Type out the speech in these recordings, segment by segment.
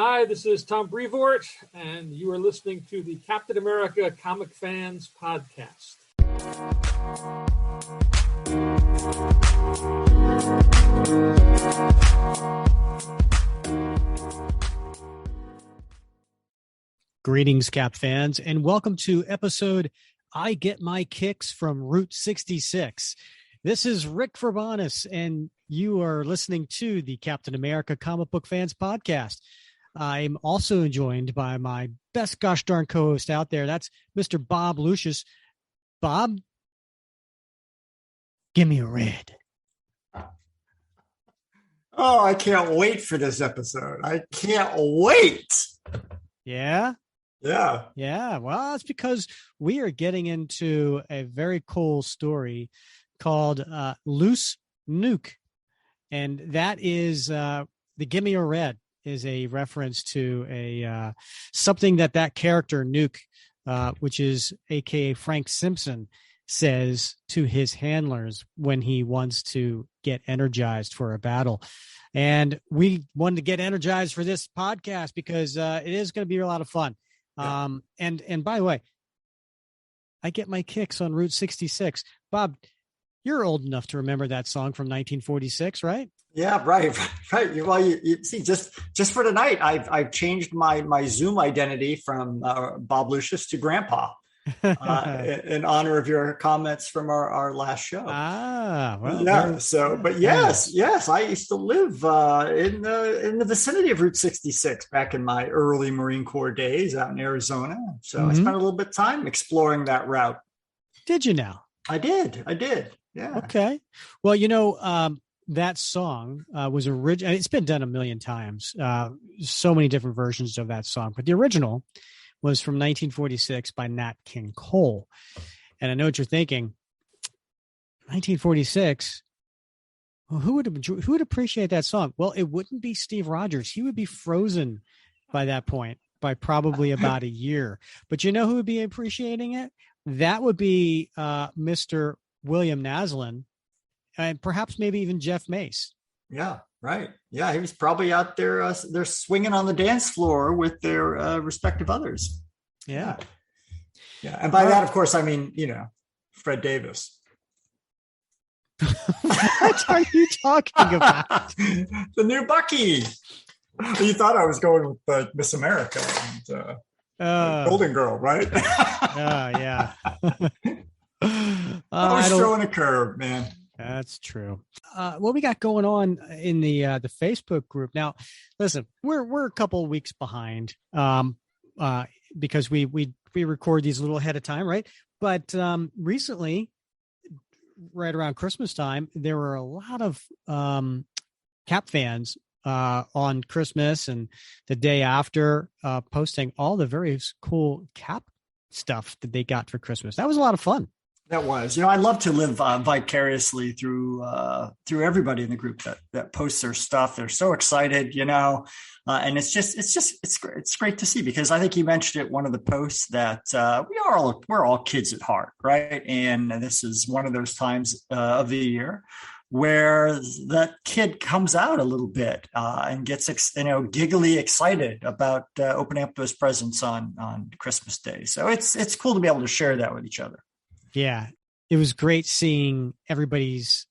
Hi, this is Tom Brevoort, and you are listening to the Captain America Comic Fans Podcast. Greetings, Cap fans, and welcome to episode I Get My Kicks from Route 66. This is Rick Verbanis, and you are listening to the Captain America Comic Book Fans Podcast. I'm also joined by my best gosh darn co-host out there. That's Mr. Bob Lucius. Bob, give me a red. Oh, I can't wait for this episode. I can't wait. Yeah? Yeah. Well, it's because we are getting into a very cool story called Loose Nuke. And that is the Gimme a Red is a reference to a something that character Nuke, which is AKA Frank Simpson, says to his handlers when he wants to get energized for a battle. And we wanted to get energized for this podcast because it is going to be a lot of fun. Yeah. And by the way, I get my kicks on Route 66. Bob, you're old enough to remember that song from 1946, right? Yeah, right. Well, you see, just for tonight, I've changed my Zoom identity from Bob Lucius to Grandpa in honor of your comments from our last show. Well, yeah. So, but yes, I used to live in the vicinity of Route 66 back in my early Marine Corps days out in Arizona. So I spent a little bit of time exploring that route. Did you now? I did. Yeah. Okay. Well, that song was original. It's been done a million times. So many different versions of that song, but the original was from 1946 by Nat King Cole. And I know what you're thinking. 1946. Well, who would appreciate that song? Well, it wouldn't be Steve Rogers. He would be frozen by that point by probably about a year. But you know who would be appreciating it? That would be Mr. William Naslund, and perhaps maybe even Jeff Mace. Yeah, right. Yeah, he was probably out there. They're swinging on the dance floor with their respective others. Yeah. And by that, of course, I mean Fred Davis. What are you talking about? The new Bucky. You thought I was going with Miss America and Golden Girl, right? Yeah. I was throwing a curve, man. That's true. What we got going on in the Facebook group now? Listen, we're a couple of weeks behind because we record these a little ahead of time, right? But recently, right around Christmas time, there were a lot of Cap fans on Christmas and the day after posting all the various cool Cap stuff that they got for Christmas. That was a lot of fun. That was, I love to live vicariously through everybody in the group that posts their stuff. They're so excited, and it's great to see, because I think you mentioned it, one of the posts, that we're all kids at heart, right? And this is one of those times of the year where that kid comes out a little bit and gets giggly excited about opening up those presents on Christmas Day. So it's cool to be able to share that with each other. Yeah, it was great seeing everybody's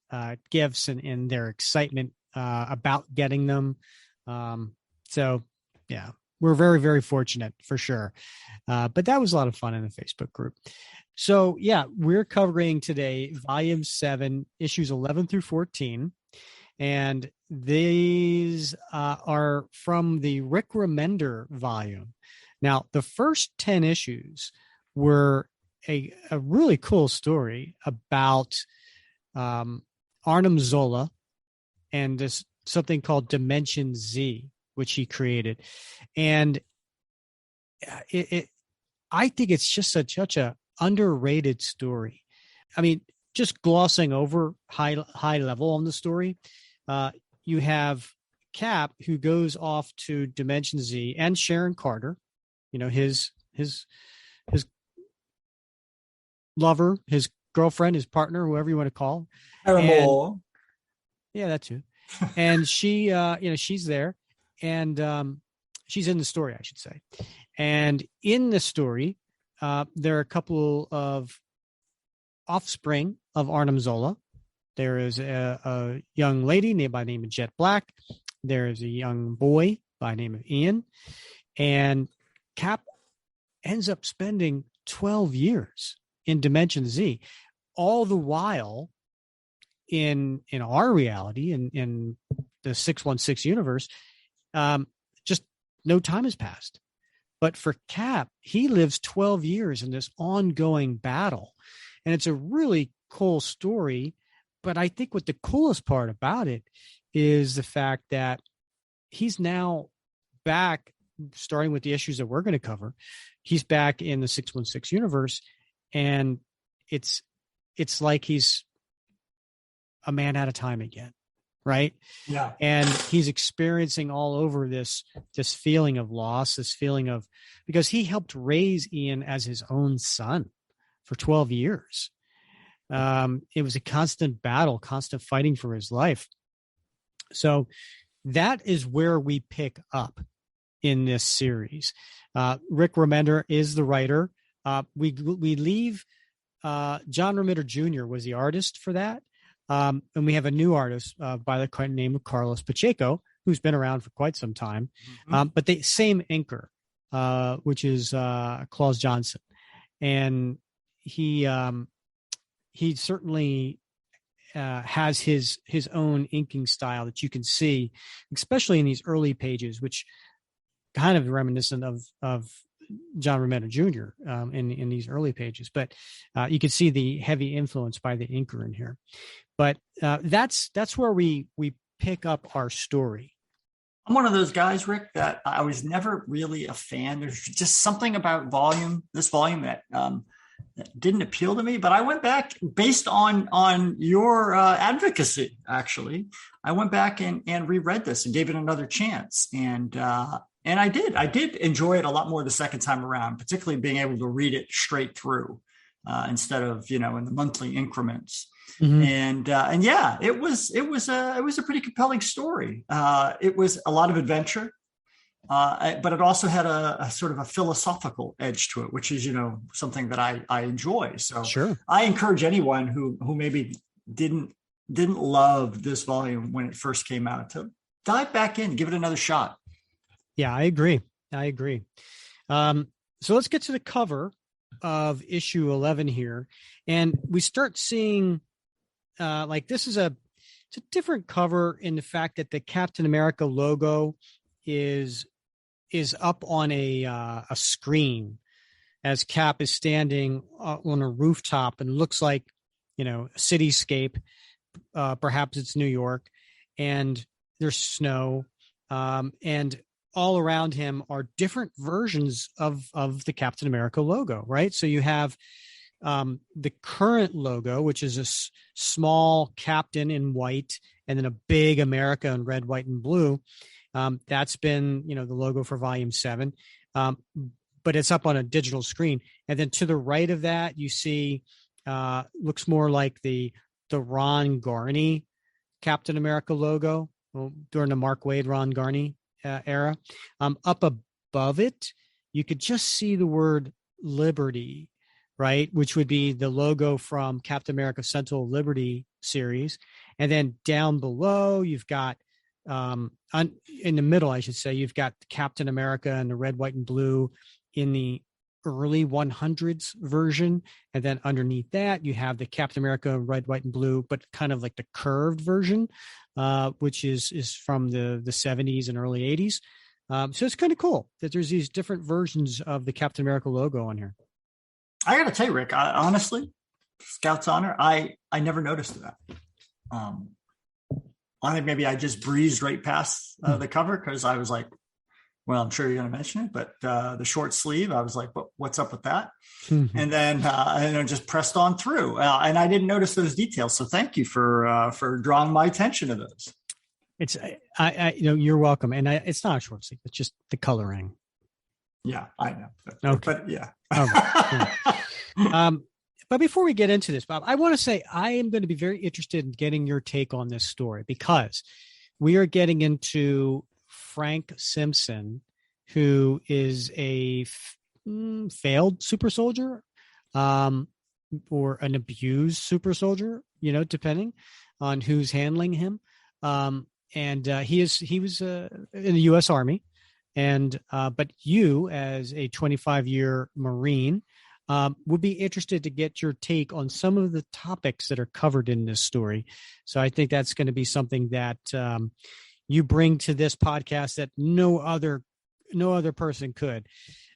gifts and their excitement about getting them. So, yeah, we're very, very fortunate for sure. But that was a lot of fun in the Facebook group. So, yeah, we're covering today Vol.7, issues 11 through 14. And these are from the Rick Remender volume. Now, the first 10 issues were a really cool story about Arnim Zola and this something called Dimension Z, which he created. And I think it's just such a underrated story. I mean, just glossing over high level on the story, you have Cap, who goes off to Dimension Z, and Sharon Carter, his lover, his girlfriend, his partner, whoever you want to call. Yeah, that too. And she, she's there, and She's in the story, I should say. And in the story, there are a couple of offspring of Arnim Zola. There is a young lady by the name of Jet Black. There is a young boy by the name of Ian. And Cap ends up spending 12 years in Dimension Z, all the while in our reality, in the 616 universe, just no time has passed. But for Cap, he lives 12 years in this ongoing battle. And it's a really cool story. But I think what the coolest part about it is the fact that he's now back, starting with the issues that we're going to cover. He's back in the 616 universe, and it's like he's a man at a time again, right? Yeah. And he's experiencing all over this feeling of loss, this feeling of, because he helped raise Ian as his own son for 12 years. It was a constant battle, constant fighting for his life. So that is where we pick up in this series. Rick Remender is the writer. We leave John Remender Jr. was the artist for that. And we have a new artist by the name of Carlos Pacheco, who's been around for quite some time. Mm-hmm. But the same inker, which is Claus Johnson. And he certainly has his own inking style that you can see, especially in these early pages, which kind of reminiscent of John Remender Jr. In these early pages. But you can see the heavy influence by the inker in here. But that's where we pick up our story. I'm one of those guys, Rick, that I was never really a fan. There's just something about this volume that didn't appeal to me. But I went back based on your advocacy. Actually, I went back and reread this and gave it another chance. And I did enjoy it a lot more the second time around, particularly being able to read it straight through instead of in the monthly increments. Mm-hmm. And yeah, it was a pretty compelling story. It was a lot of adventure. But it also had a sort of a philosophical edge to it, which is, something that I enjoy. So sure. I encourage anyone who maybe didn't love this volume when it first came out to dive back in, give it another shot. Yeah, I agree. So let's get to the cover of issue 11 here. And we start seeing this is it's a different cover in the fact that the Captain America logo is up on a screen as Cap is standing on a rooftop and looks like, a cityscape. Perhaps it's New York, and there's snow. And all around him are different versions of the Captain America logo, right? So you have the current logo, which is a small captain in white and then a big America in red, white, and blue. That's been, the logo for Volume 7, but it's up on a digital screen. And then to the right of that, you see, looks more like the Ron Garney Captain America logo during the Mark Waid, Ron Garney era. Up above it, you could just see the word Liberty, right? Which would be the logo from Captain America Central Liberty series. And then down below, you've got, in the middle, I should say, you've got Captain America and the red, white, and blue in the early 100s version. And then underneath that, you have the Captain America red, white, and blue, but kind of like the curved version, which is from the 70s and early 80s. So it's kind of cool that there's these different versions of the Captain America logo on here. I got to tell you, Rick, honestly, Scout's honor, I never noticed that. I think maybe I just breezed right past the cover because I was like, well, I'm sure you're going to mention it, but the short sleeve, I was like, what's up with that? Mm-hmm. And then I just pressed on through, and I didn't notice those details. So thank you for drawing my attention to those. It's you're welcome, and it's not a short sleeve; it's just the coloring. Yeah, I know. Okay, but yeah. Right. But before we get into this, Bob, I want to say I am going to be very interested in getting your take on this story because we are getting into Frank Simpson who is a failed super soldier, or an abused super soldier, depending on who's handling him. He was in the U.S. Army, but you, as a 25-year Marine, would be interested to get your take on some of the topics that are covered in this story. So I think that's going to be something that you bring to this podcast that no other person could.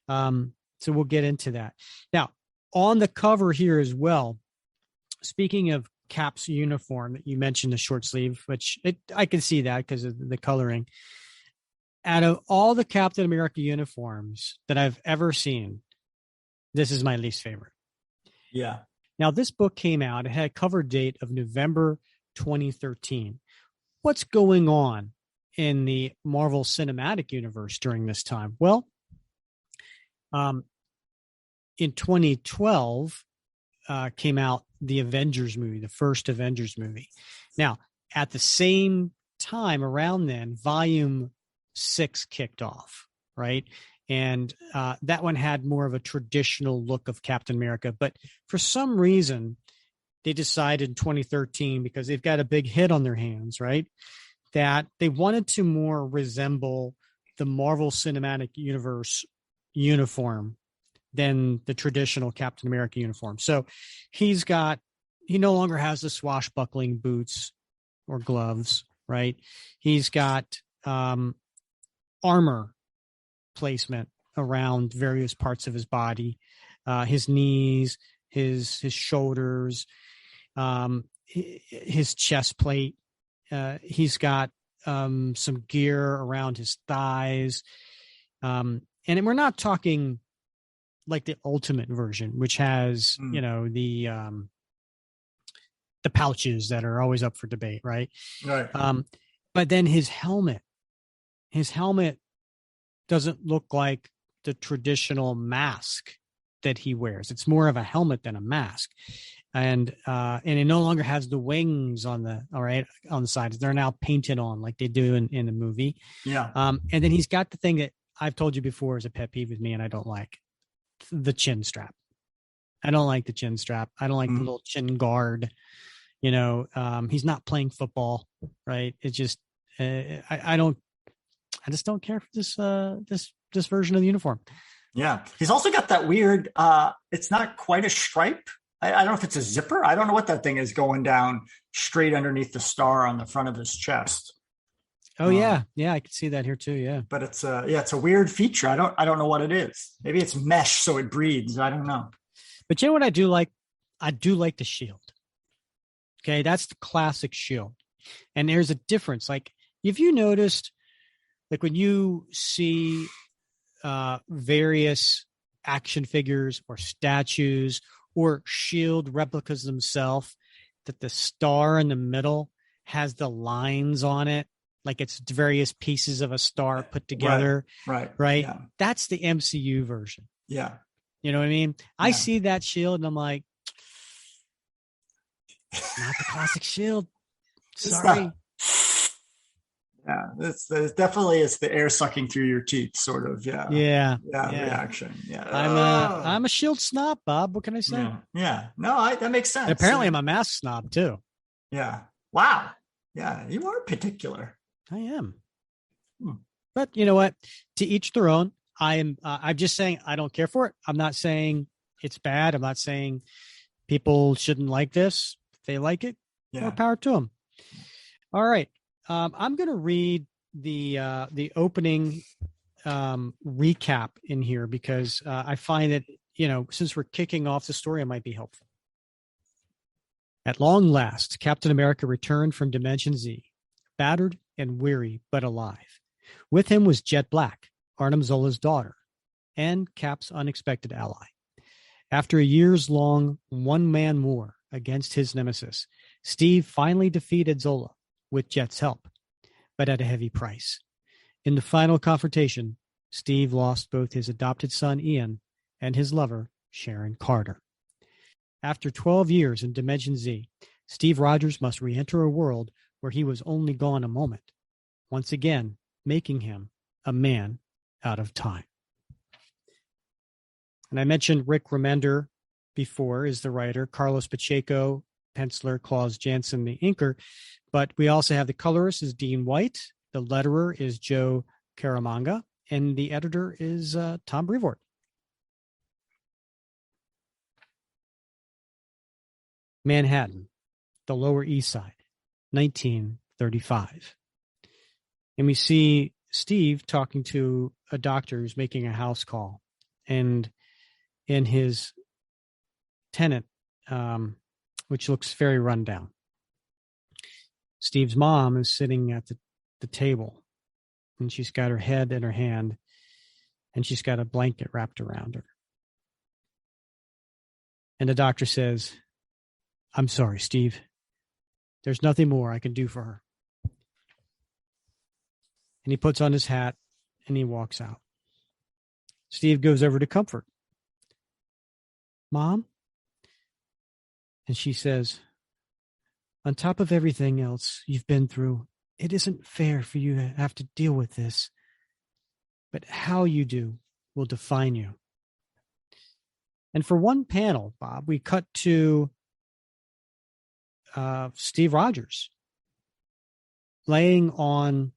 So we'll get into that. Now, on the cover here as well, speaking of Cap's uniform that you mentioned, the short sleeve, which I can see that because of the coloring. Out of all the Captain America uniforms that I've ever seen, this is my least favorite. Yeah. Now, this book came out. It had a cover date of November 2013. What's going on in the Marvel Cinematic Universe during this time? Well, in 2012 came out the Avengers movie, the first Avengers movie. Now, at the same time around then, Volume 6 kicked off, right? And that one had more of a traditional look of Captain America. But for some reason, they decided in 2013, because they've got a big hit on their hands, right, that they wanted to more resemble the Marvel Cinematic Universe uniform than the traditional Captain America uniform. So he no longer has the swashbuckling boots or gloves, right? He's got armor placement around various parts of his body, his knees, his shoulders, his chest plate. He's got some gear around his thighs. And we're not talking like the ultimate version, which has, the pouches that are always up for debate. Right. Right. But then his helmet doesn't look like the traditional mask that he wears. It's more of a helmet than a mask. And it no longer has the wings on the sides. They're now painted on like they do in the movie. Yeah. And then he's got the thing that I've told you before is a pet peeve with me, and I don't like the chin strap. I don't like the chin strap. I don't like the little chin guard. He's not playing football, right? It's just I just don't care for this version of the uniform. Yeah. He's also got that weird, it's not quite a stripe. I don't know if it's a zipper. I don't know what that thing is going down straight underneath the star on the front of his chest. Oh yeah. I can see that here too. Yeah. But it's a weird feature. I don't know what it is. Maybe it's mesh so it breathes. I don't know. But you know what I do like? I do like the shield. Okay. That's the classic shield. And there's a difference. Like, if you noticed, like when you see various action figures or statues or shield replicas themselves, that the star in the middle has the lines on it, like it's various pieces of a star put together. Right. Yeah. That's the MCU version. Yeah. You know what I mean? Yeah. I see that shield and I'm like, not the classic shield. Sorry. Yeah, it's definitely the air sucking through your teeth, sort of. Yeah. Reaction. Yeah, I'm a shield snob, Bob. What can I say? Yeah. No, that makes sense. And apparently, I'm a mask snob too. Yeah. Wow. Yeah, you are particular. I am. But you know what? To each their own. I'm just saying I don't care for it. I'm not saying it's bad. I'm not saying people shouldn't like this. If they like it, more power to them. All right. I'm going to read the opening recap in here because I find that, since we're kicking off the story, it might be helpful. At long last, Captain America returned from Dimension Z, battered and weary, but alive. With him was Jet Black, Arnim Zola's daughter, and Cap's unexpected ally. After a years-long one-man war against his nemesis, Steve finally defeated Zola with Jet's help, but at a heavy price. In the final confrontation, Steve lost both his adopted son, Ian, and his lover, Sharon Carter. After 12 years in Dimension Z, Steve Rogers must re-enter a world where he was only gone a moment, once again making him a man out of time. And I mentioned Rick Remender before is the writer, Carlos Pacheco, penciler, Claus Jansen, the inker. But we also have the colorist is Dean White, the letterer is Joe Caramagna, and the editor is Tom Brevoort. Manhattan, the Lower East Side, 1935. And we see Steve talking to a doctor who's making a house call. And in his tenant, which looks very run down, Steve's mom is sitting at the table, and she's got her head in her hand, and she's got a blanket wrapped around her. And the doctor says, "I'm sorry, Steve. There's nothing more I can do for her." And he puts on his hat and he walks out. Steve goes over to comfort Mom. And she says, "On top of everything else you've been through, it isn't fair for you to have to deal with this. But how you do will define you." And for one panel, Bob, we cut to Steve Rogers laying on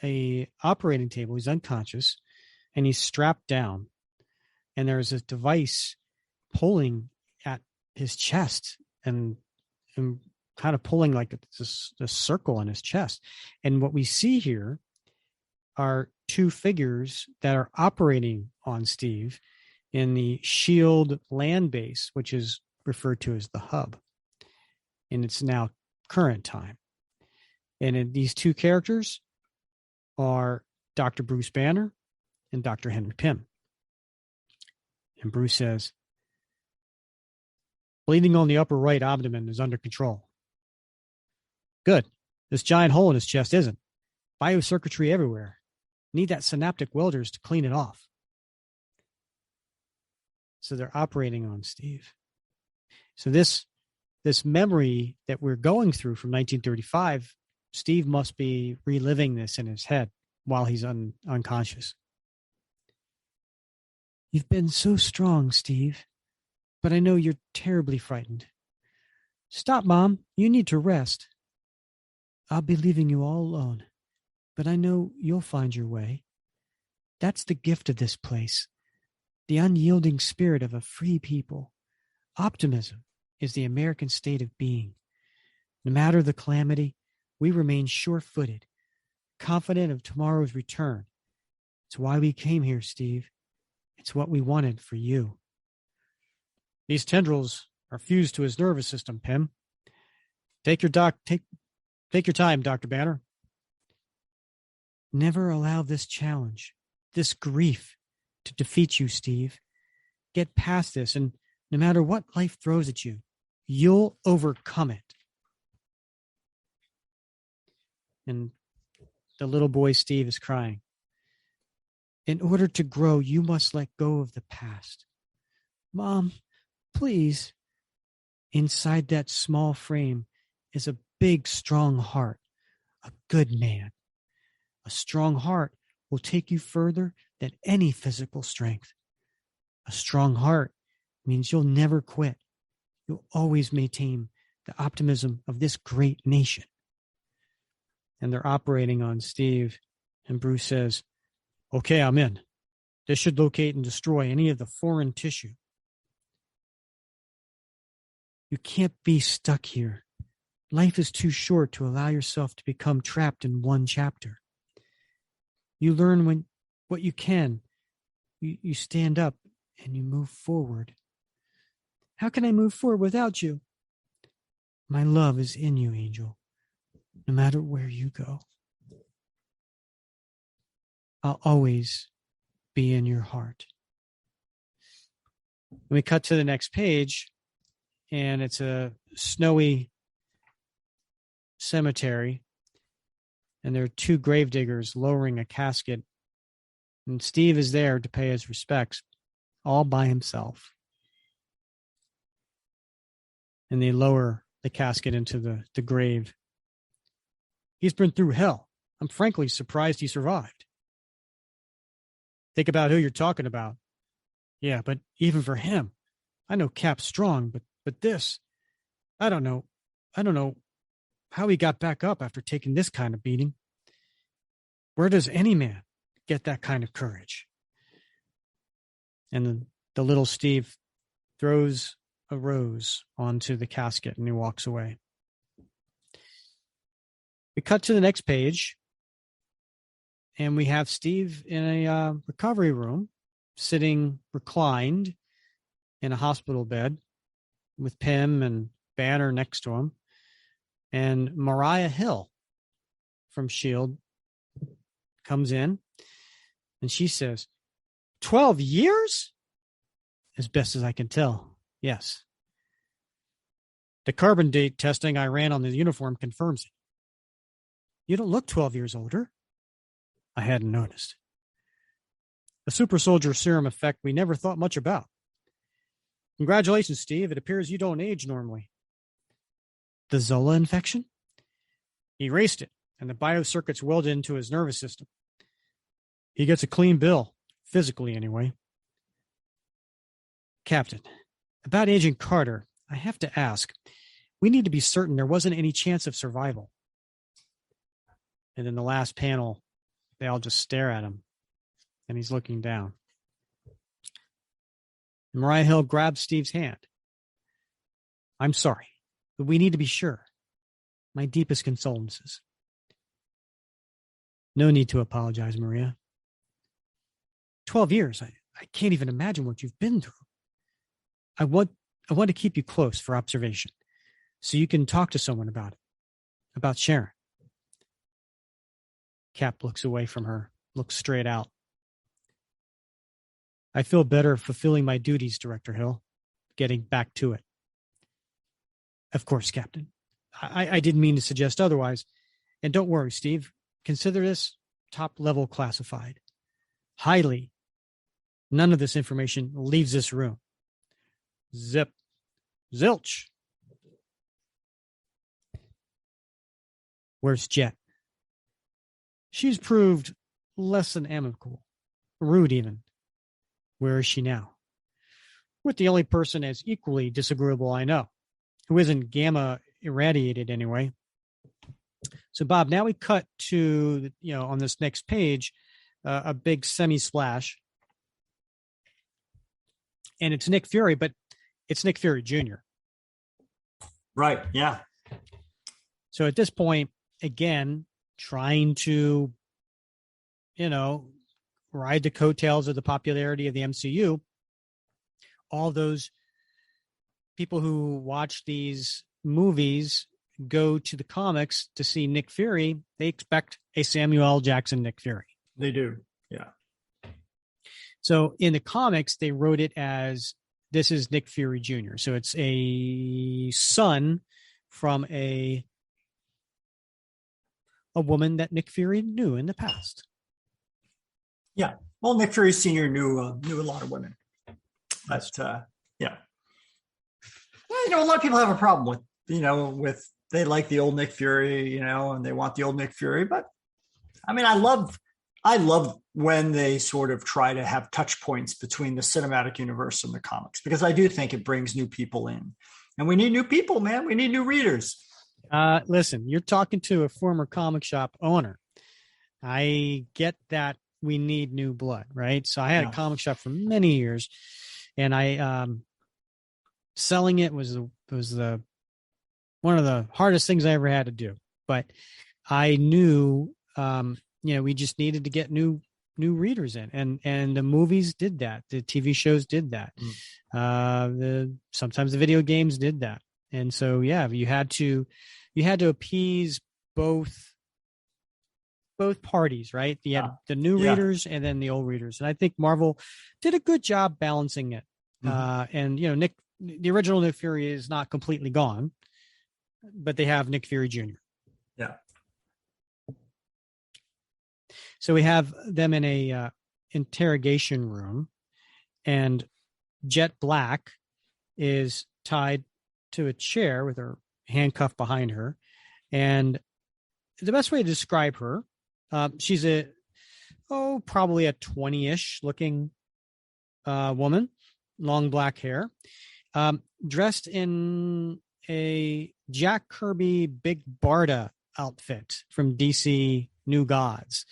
a operating table. He's unconscious and he's strapped down, and there's a device pulling at his chest and kind of pulling like a circle in his chest. And what we see here are two figures that are operating on Steve in the Shield land base, which is referred to as the hub. And it's now current time. And these two characters are Dr. Bruce Banner and Dr. Henry Pym. And Bruce says, "Bleeding on the upper right abdomen is under control." "Good. This giant hole in his chest isn't. Biocircuitry everywhere. Need that synaptic welders to clean it off." So they're operating on Steve. So this memory that we're going through from 1935, Steve must be reliving this in his head while he's unconscious. "You've been so strong, Steve, but I know you're terribly frightened. Stop, Mom. You need to rest. I'll be leaving you all alone, but I know you'll find your way. That's the gift of this place, the unyielding spirit of a free people. Optimism is the American state of being. No matter the calamity, we remain sure-footed, confident of tomorrow's return. It's why we came here, Steve. It's what we wanted for you." "These tendrils are fused to his nervous system, Pym. Take your time, Dr. Banner." "Never allow this challenge, this grief, to defeat you, Steve. Get past this, and no matter what life throws at you, you'll overcome it." And the little boy Steve is crying. "In order to grow, you must let go of the past. Mom, please." Inside that small frame is a big, strong heart, a good man. A strong heart will take you further than any physical strength. A strong heart means you'll never quit. You'll always maintain the optimism of this great nation. And they're operating on Steve. And Bruce says, "Okay, I'm in. This should locate and destroy any of the foreign tissue." "You can't be stuck here. Life is too short to allow yourself to become trapped in one chapter. You learn what you can. You stand up and you move forward." "How can I move forward without you?" "My love is in you, Angel, no matter where you go. I'll always be in your heart." We cut to the next page, and it's a snowy cemetery, and there are two gravediggers lowering a casket, and Steve is there to pay his respects all by himself. And they lower the casket into the grave. "He's been through hell. I'm frankly surprised he survived." Think about who you're talking about. Yeah, but even for him, I know Cap's strong, but this, I don't know how he got back up after taking this kind of beating. Where does any man get that kind of courage? And the little Steve throws a rose onto the casket and he walks away. We cut to the next page and we have Steve in a recovery room, sitting reclined in a hospital bed with Pym and Banner next to him. And Mariah Hill from S.H.I.E.L.D. comes in and she says, 12 years? As best as I can tell, yes. The carbon date testing I ran on the uniform confirms it. You don't look 12 years older. I hadn't noticed. A super soldier serum effect we never thought much about. Congratulations, Steve. It appears you don't age normally. The Zola infection? He erased it, and the biocircuits welded into his nervous system. He gets a clean bill, physically anyway. Captain, about Agent Carter, I have to ask. We need to be certain there wasn't any chance of survival. And in the last panel, they all just stare at him, and he's looking down. And Mariah Hill grabs Steve's hand. I'm sorry, but we need to be sure. My deepest condolences. No need to apologize, Maria. 12 years. I can't even imagine what you've been through. I want to keep you close for observation so you can talk to someone about it, about Sharon. Cap looks away from her, looks straight out. I feel better fulfilling my duties, Director Hill, getting back to it. Of course, Captain. I didn't mean to suggest otherwise. And don't worry, Steve. Consider this top-level classified. Highly. None of this information leaves this room. Zip. Zilch. Where's Jet? She's proved less than amicable. Rude, even. Where is she now? With the only person as equally disagreeable I know, who isn't gamma irradiated anyway. So, Bob, now we cut to, on this next page, a big semi-splash. And it's Nick Fury, but it's Nick Fury Jr. Right, yeah. So at this point, again, trying to, ride the coattails of the popularity of the MCU, all those people who watch these movies go to the comics to see Nick Fury, they expect a Samuel L. Jackson Nick Fury. They do, yeah. So in the comics, they wrote it as, this is Nick Fury Jr. So it's a son from a woman that Nick Fury knew in the past. Yeah. Well, Nick Fury Sr. knew a lot of women. But, yeah. A lot of people have a problem with they like the old Nick Fury, and they want the old Nick Fury. But, I mean, I love when they sort of try to have touch points between the cinematic universe and the comics, because I do think it brings new people in. And we need new people, man. We need new readers. Listen, you're talking to a former comic shop owner. I get that we need new blood, right? So I had a comic shop for many years, and I selling it was the one of the hardest things I ever had to do. But I knew, we just needed to get new readers in, and the movies did that. The TV shows did that. Sometimes the video games did that. And so, yeah, you had to appease both parties, right? You had the new readers and then the old readers. And I think Marvel did a good job balancing it. And, the original Nick Fury is not completely gone, but they have Nick Fury Jr. Yeah. So we have them in a interrogation room, and Jet Black is tied to a chair with her handcuffed behind her. And the best way to describe her, she's a probably a 20-ish looking woman, long black hair, dressed in a Jack Kirby Big Barda outfit from DC New Gods.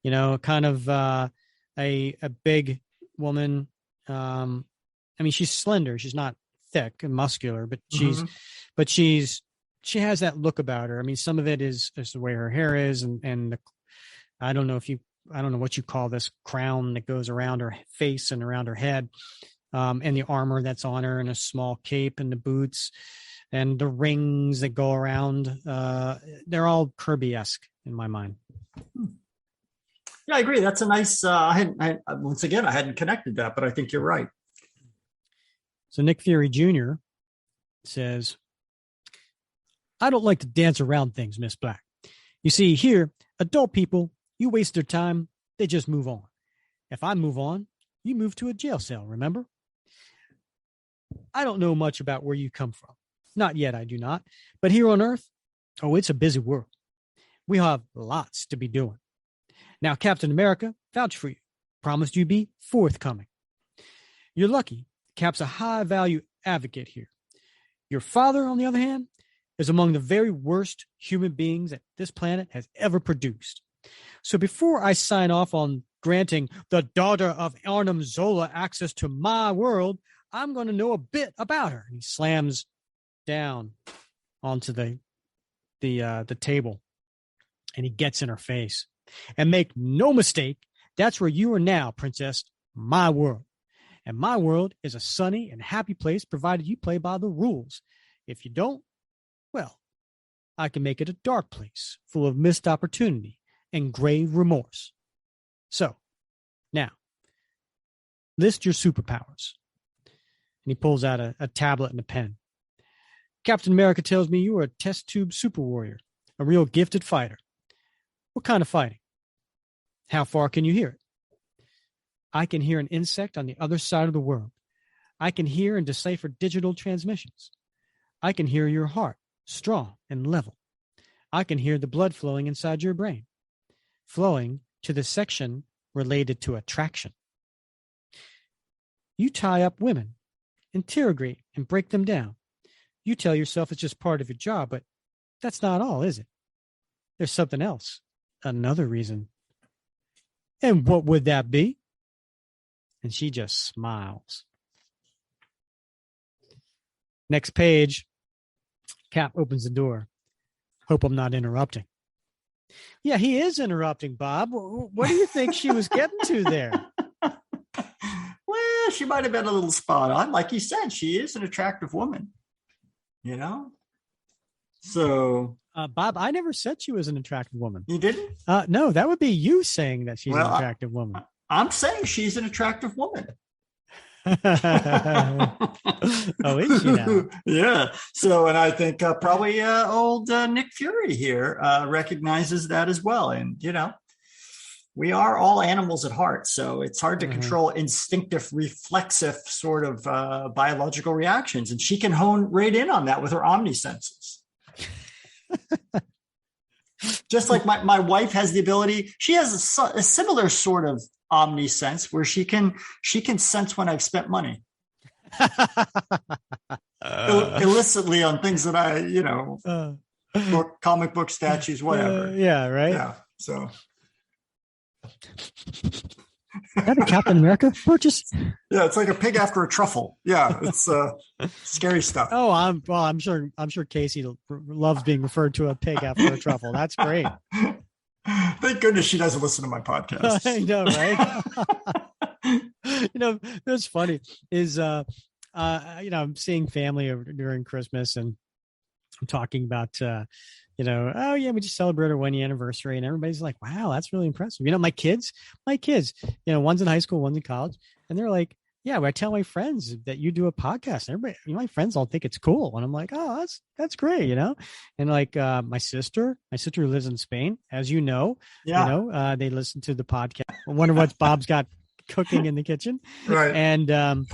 Kind of a big woman. She's slender. She's not thick and muscular, but she has that look about her. I mean, some of it is the way her hair is, and I don't know what you call this crown that goes around her face and around her head, and the armor that's on her, and a small cape and the boots and the rings that go around. They're all Kirby-esque in my mind. Yeah, I agree. That's a nice. Once again, I hadn't connected that, but I think you're right. So Nick Fury Jr. says, "I don't like to dance around things, Miss Black. You see, here, adult people, you waste their time, they just move on. If I move on, you move to a jail cell, remember? I don't know much about where you come from. Not yet, I do not. But here on Earth, it's a busy world. We have lots to be doing. Now, Captain America, vouch for you. Promised you be forthcoming. You're lucky. Cap's a high-value advocate here. Your father, on the other hand, is among the very worst human beings that this planet has ever produced. So before I sign off on granting the daughter of Arnim Zola access to my world, I'm going to know a bit about her." And he slams down onto the table, and he gets in her face. "And make no mistake, that's where you are now, Princess, my world. And my world is a sunny and happy place, provided you play by the rules. If you don't, well, I can make it a dark place full of missed opportunity and grave remorse. So, now, list your superpowers." And he pulls out a tablet and a pen. "Captain America tells me you are a test tube super warrior, a real gifted fighter. What kind of fighting? How far can you hear it? I can hear an insect on the other side of the world. I can hear and decipher digital transmissions. I can hear your heart, strong and level. I can hear the blood flowing inside your brain, flowing to the section related to attraction. You tie up women, interrogate and break them down. You tell yourself it's just part of your job, but that's not all, is it? There's something else, another reason. And what would that be?" And she just smiles. Next page, Cap opens the door. "Hope I'm not interrupting." Yeah, he is interrupting, Bob. What do you think she was getting to there? Well, she might have been a little spot on. Like you said, she is an attractive woman, So, Bob, I never said she was an attractive woman. You didn't? No, that would be you saying that she's an attractive woman. I'm saying she's an attractive woman. Oh, is she now? Yeah. So, and I think probably old Nick Fury here recognizes that as well. And, we are all animals at heart. So it's hard to control instinctive, reflexive sort of biological reactions. And she can hone right in on that with her omnisenses. Just like my wife has the ability, she has a similar sort of omnisense where she can sense when I've spent money illicitly on things that I, comic book statues, whatever. Yeah. Right. Yeah. So. That a Captain America purchase? Yeah, it's like a pig after a truffle. Yeah, it's scary stuff. Oh, I'm sure Casey loves being referred to a pig after a truffle. That's great. Thank goodness she doesn't listen to my podcast. I know, right? That's funny. Is I'm seeing family during Christmas, and I'm talking about oh yeah, we just celebrated our 1-year anniversary, and everybody's like, wow, that's really impressive. My kids, one's in high school, one's in college, and they're like, yeah, I tell my friends that you do a podcast. Everybody, my friends all think it's cool, and I'm like, oh, that's great, And like my sister who lives in Spain, as they listen to the podcast. I wonder what Bob's got cooking in the kitchen, right? And then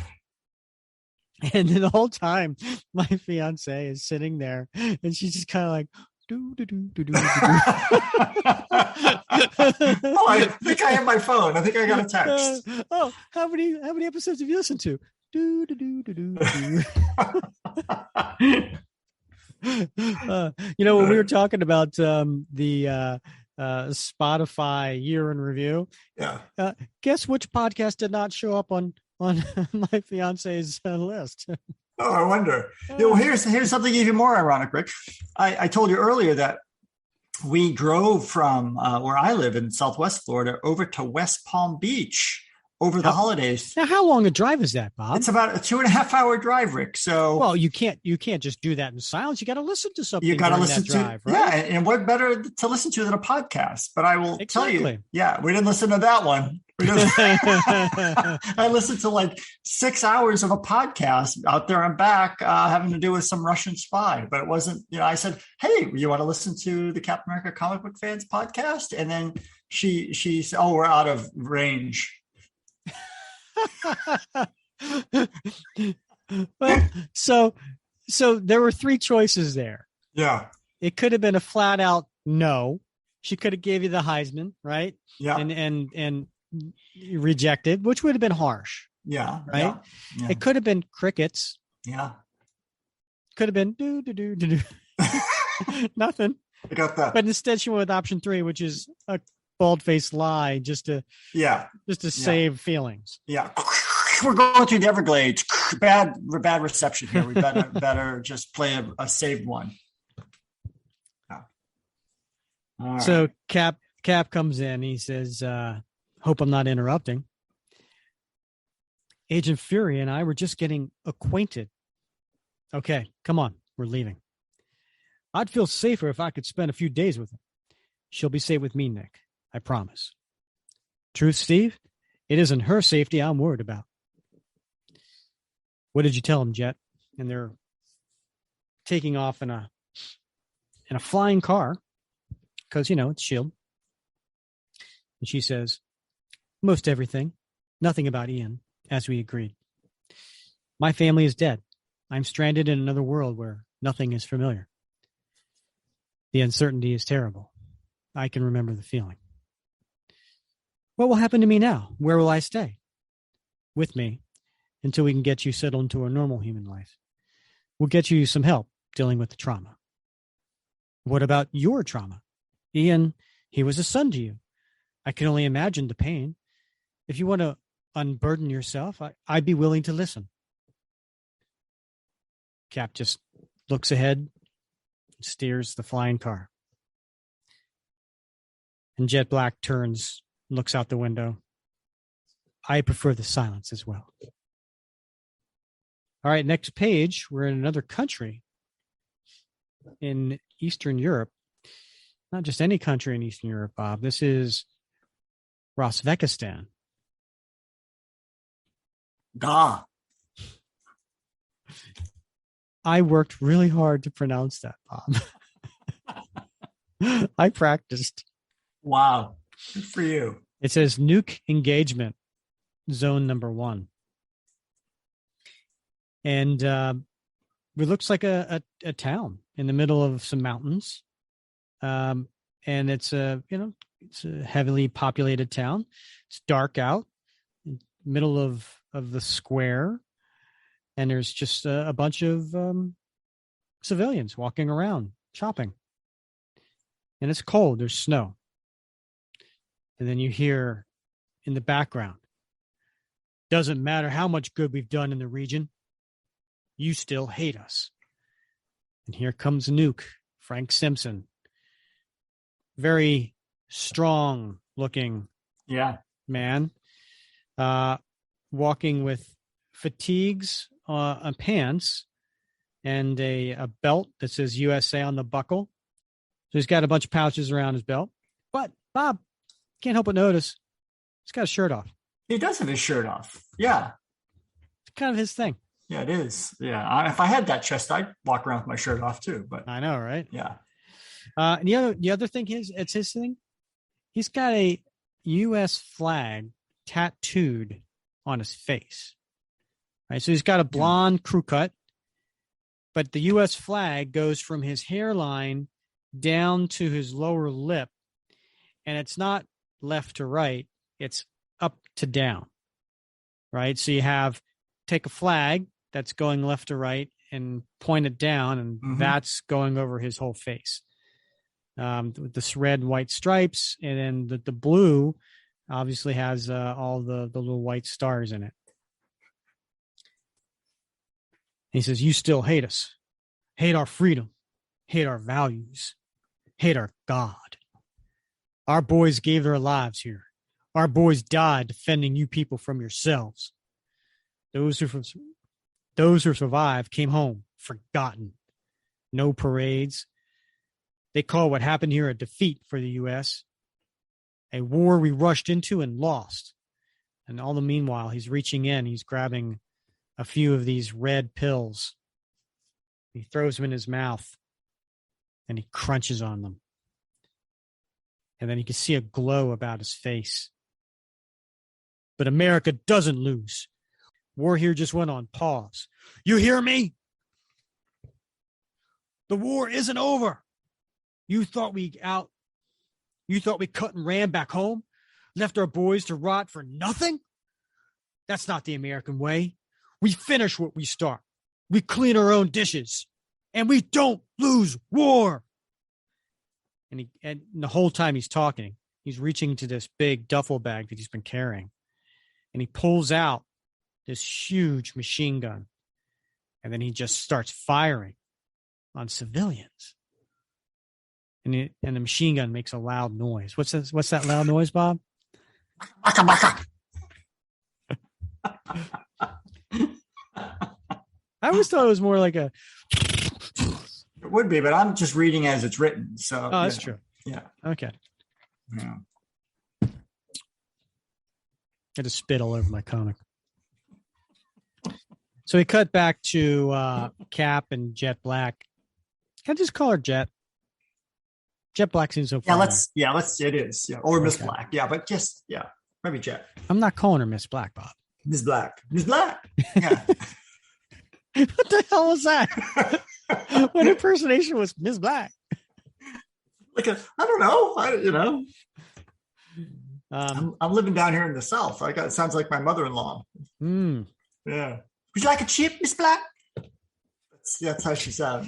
the whole time, my fiance is sitting there, and she's just kind of like, Oh, I think I have my phone. I think I got a text. How many episodes have you listened to? When we were talking about the Spotify year in review, guess which podcast did not show up on my fiance's list? Oh, I wonder. Well, here's something even more ironic, Rick. I told you earlier that we drove from where I live in Southwest Florida over to West Palm Beach over the holidays. Now, how long a drive is that, Bob? It's about a 2.5 hour drive, Rick. So, well, you can't just do that in silence. You got to listen to something. You got to listen to drive, right? Yeah, and what better to listen to than a podcast? But I will tell you, we didn't listen to that one. I listened to like 6 hours of a podcast out there and back, having to do with some Russian spy. But it wasn't. I said, "Hey, you want to listen to the Captain America Comic Book Fans podcast?" And then she said, "Oh, we're out of range." Well, so there were three choices there. Yeah, it could have been a flat out no. She could have gave you the Heisman, right? Yeah, and rejected, which would have been harsh. Yeah, right. Yeah. It could have been crickets. Yeah, could have been do nothing. I got that. But instead, she went with option 3, which is a bald-faced lie, just to save feelings. Yeah, we're going through the Everglades. Bad reception here. We better just play a saved one. Right. So Cap comes in. He says, "Hope I'm not interrupting. Agent Fury and I were just getting acquainted. Okay, come on, we're leaving. I'd feel safer if I could spend a few days with her. She'll be safe with me, Nick. I promise. Truth, Steve, it isn't her safety I'm worried about." What did you tell him, Jet? And they're taking off in a flying car because, it's S.H.I.E.L.D. And she says, "Most everything. Nothing about Ian, as we agreed. My family is dead. I'm stranded in another world where nothing is familiar. The uncertainty is terrible. I can remember the feeling. What will happen to me now? Where will I stay? With me, until we can get you settled into a normal human life. We'll get you some help dealing with the trauma. What about your trauma? Ian, he was a son to you. I can only imagine the pain. If you want to unburden yourself, I'd be willing to listen." Cap just looks ahead and steers the flying car. And Jet Black turns, looks out the window. I prefer the silence as well. All right, next page. We're in another country in Eastern Europe. Not just any country in Eastern Europe, Bob. This is Uzbekistan. Gah. I worked really hard to pronounce that, Bob. I practiced. Wow. Good for you. It says Nuke engagement, zone number 1. And it looks like a town in the middle of some mountains. And it's a heavily populated town. It's dark out, middle of the square. And there's just a bunch of civilians walking around, shopping. And it's cold. There's snow. And then you hear in the background, "Doesn't matter how much good we've done in the region, you still hate us." And here comes Nuke, Frank Simpson. Very strong looking man, walking with fatigues on pants and a belt that says USA on the buckle. So he's got a bunch of pouches around his belt. But Bob, can't help but notice he's got a shirt off. He does have his shirt off. Yeah. It's kind of his thing. Yeah, it is. Yeah. If I had that chest, I'd walk around with my shirt off too. But I know, right? Yeah. And the other thing is, it's his thing. He's got a U.S. flag tattooed on his face. Right, so he's got a blonde crew cut, but the U.S. flag goes from his hairline down to his lower lip, and it's not left to right, it's up to down, right? So you take a flag that's going left to right and point it down, and that's going over his whole face. With this red and white stripes, and then the blue obviously has all the little white stars in it. He says, "You still hate us, hate our freedom, hate our values, hate our God. Our boys gave their lives here. Our boys died defending you people from yourselves. Those who survived came home forgotten. No parades. They call what happened here a defeat for the U.S., a war we rushed into and lost." And all the meanwhile, he's reaching in, he's grabbing a few of these red pills. He throws them in his mouth, and he crunches on them. And then you can see a glow about his face. But America doesn't lose. War here just went on pause. You hear me? The war isn't over. You thought we cut and ran back home, left our boys to rot for nothing? That's not the American way. We finish what we start. We clean our own dishes, and we don't lose war. And the whole time he's talking, he's reaching into this big duffel bag that he's been carrying, and he pulls out this huge machine gun, and then he just starts firing on civilians. And the machine gun makes a loud noise. What's that loud noise, Bob? Baka, baka. I always thought it was more like a. It would be, but I'm just reading as it's written. So that's true. Yeah. Okay. Yeah. I just spit all over my comic. So we cut back to Cap and Jet Black. Can I just call her Jet? Jet Black seems so funny. It is. Yeah. Or Miss Black. Yeah, but just, maybe Jet. I'm not calling her Miss Black, Bob. Miss Black. Yeah. What the hell was that? What impersonation was Miss Black? I don't know. I'm living down here in the South. It sounds like my mother-in-law. Yeah. Would you like a chip, Miss Black? That's how she sounds.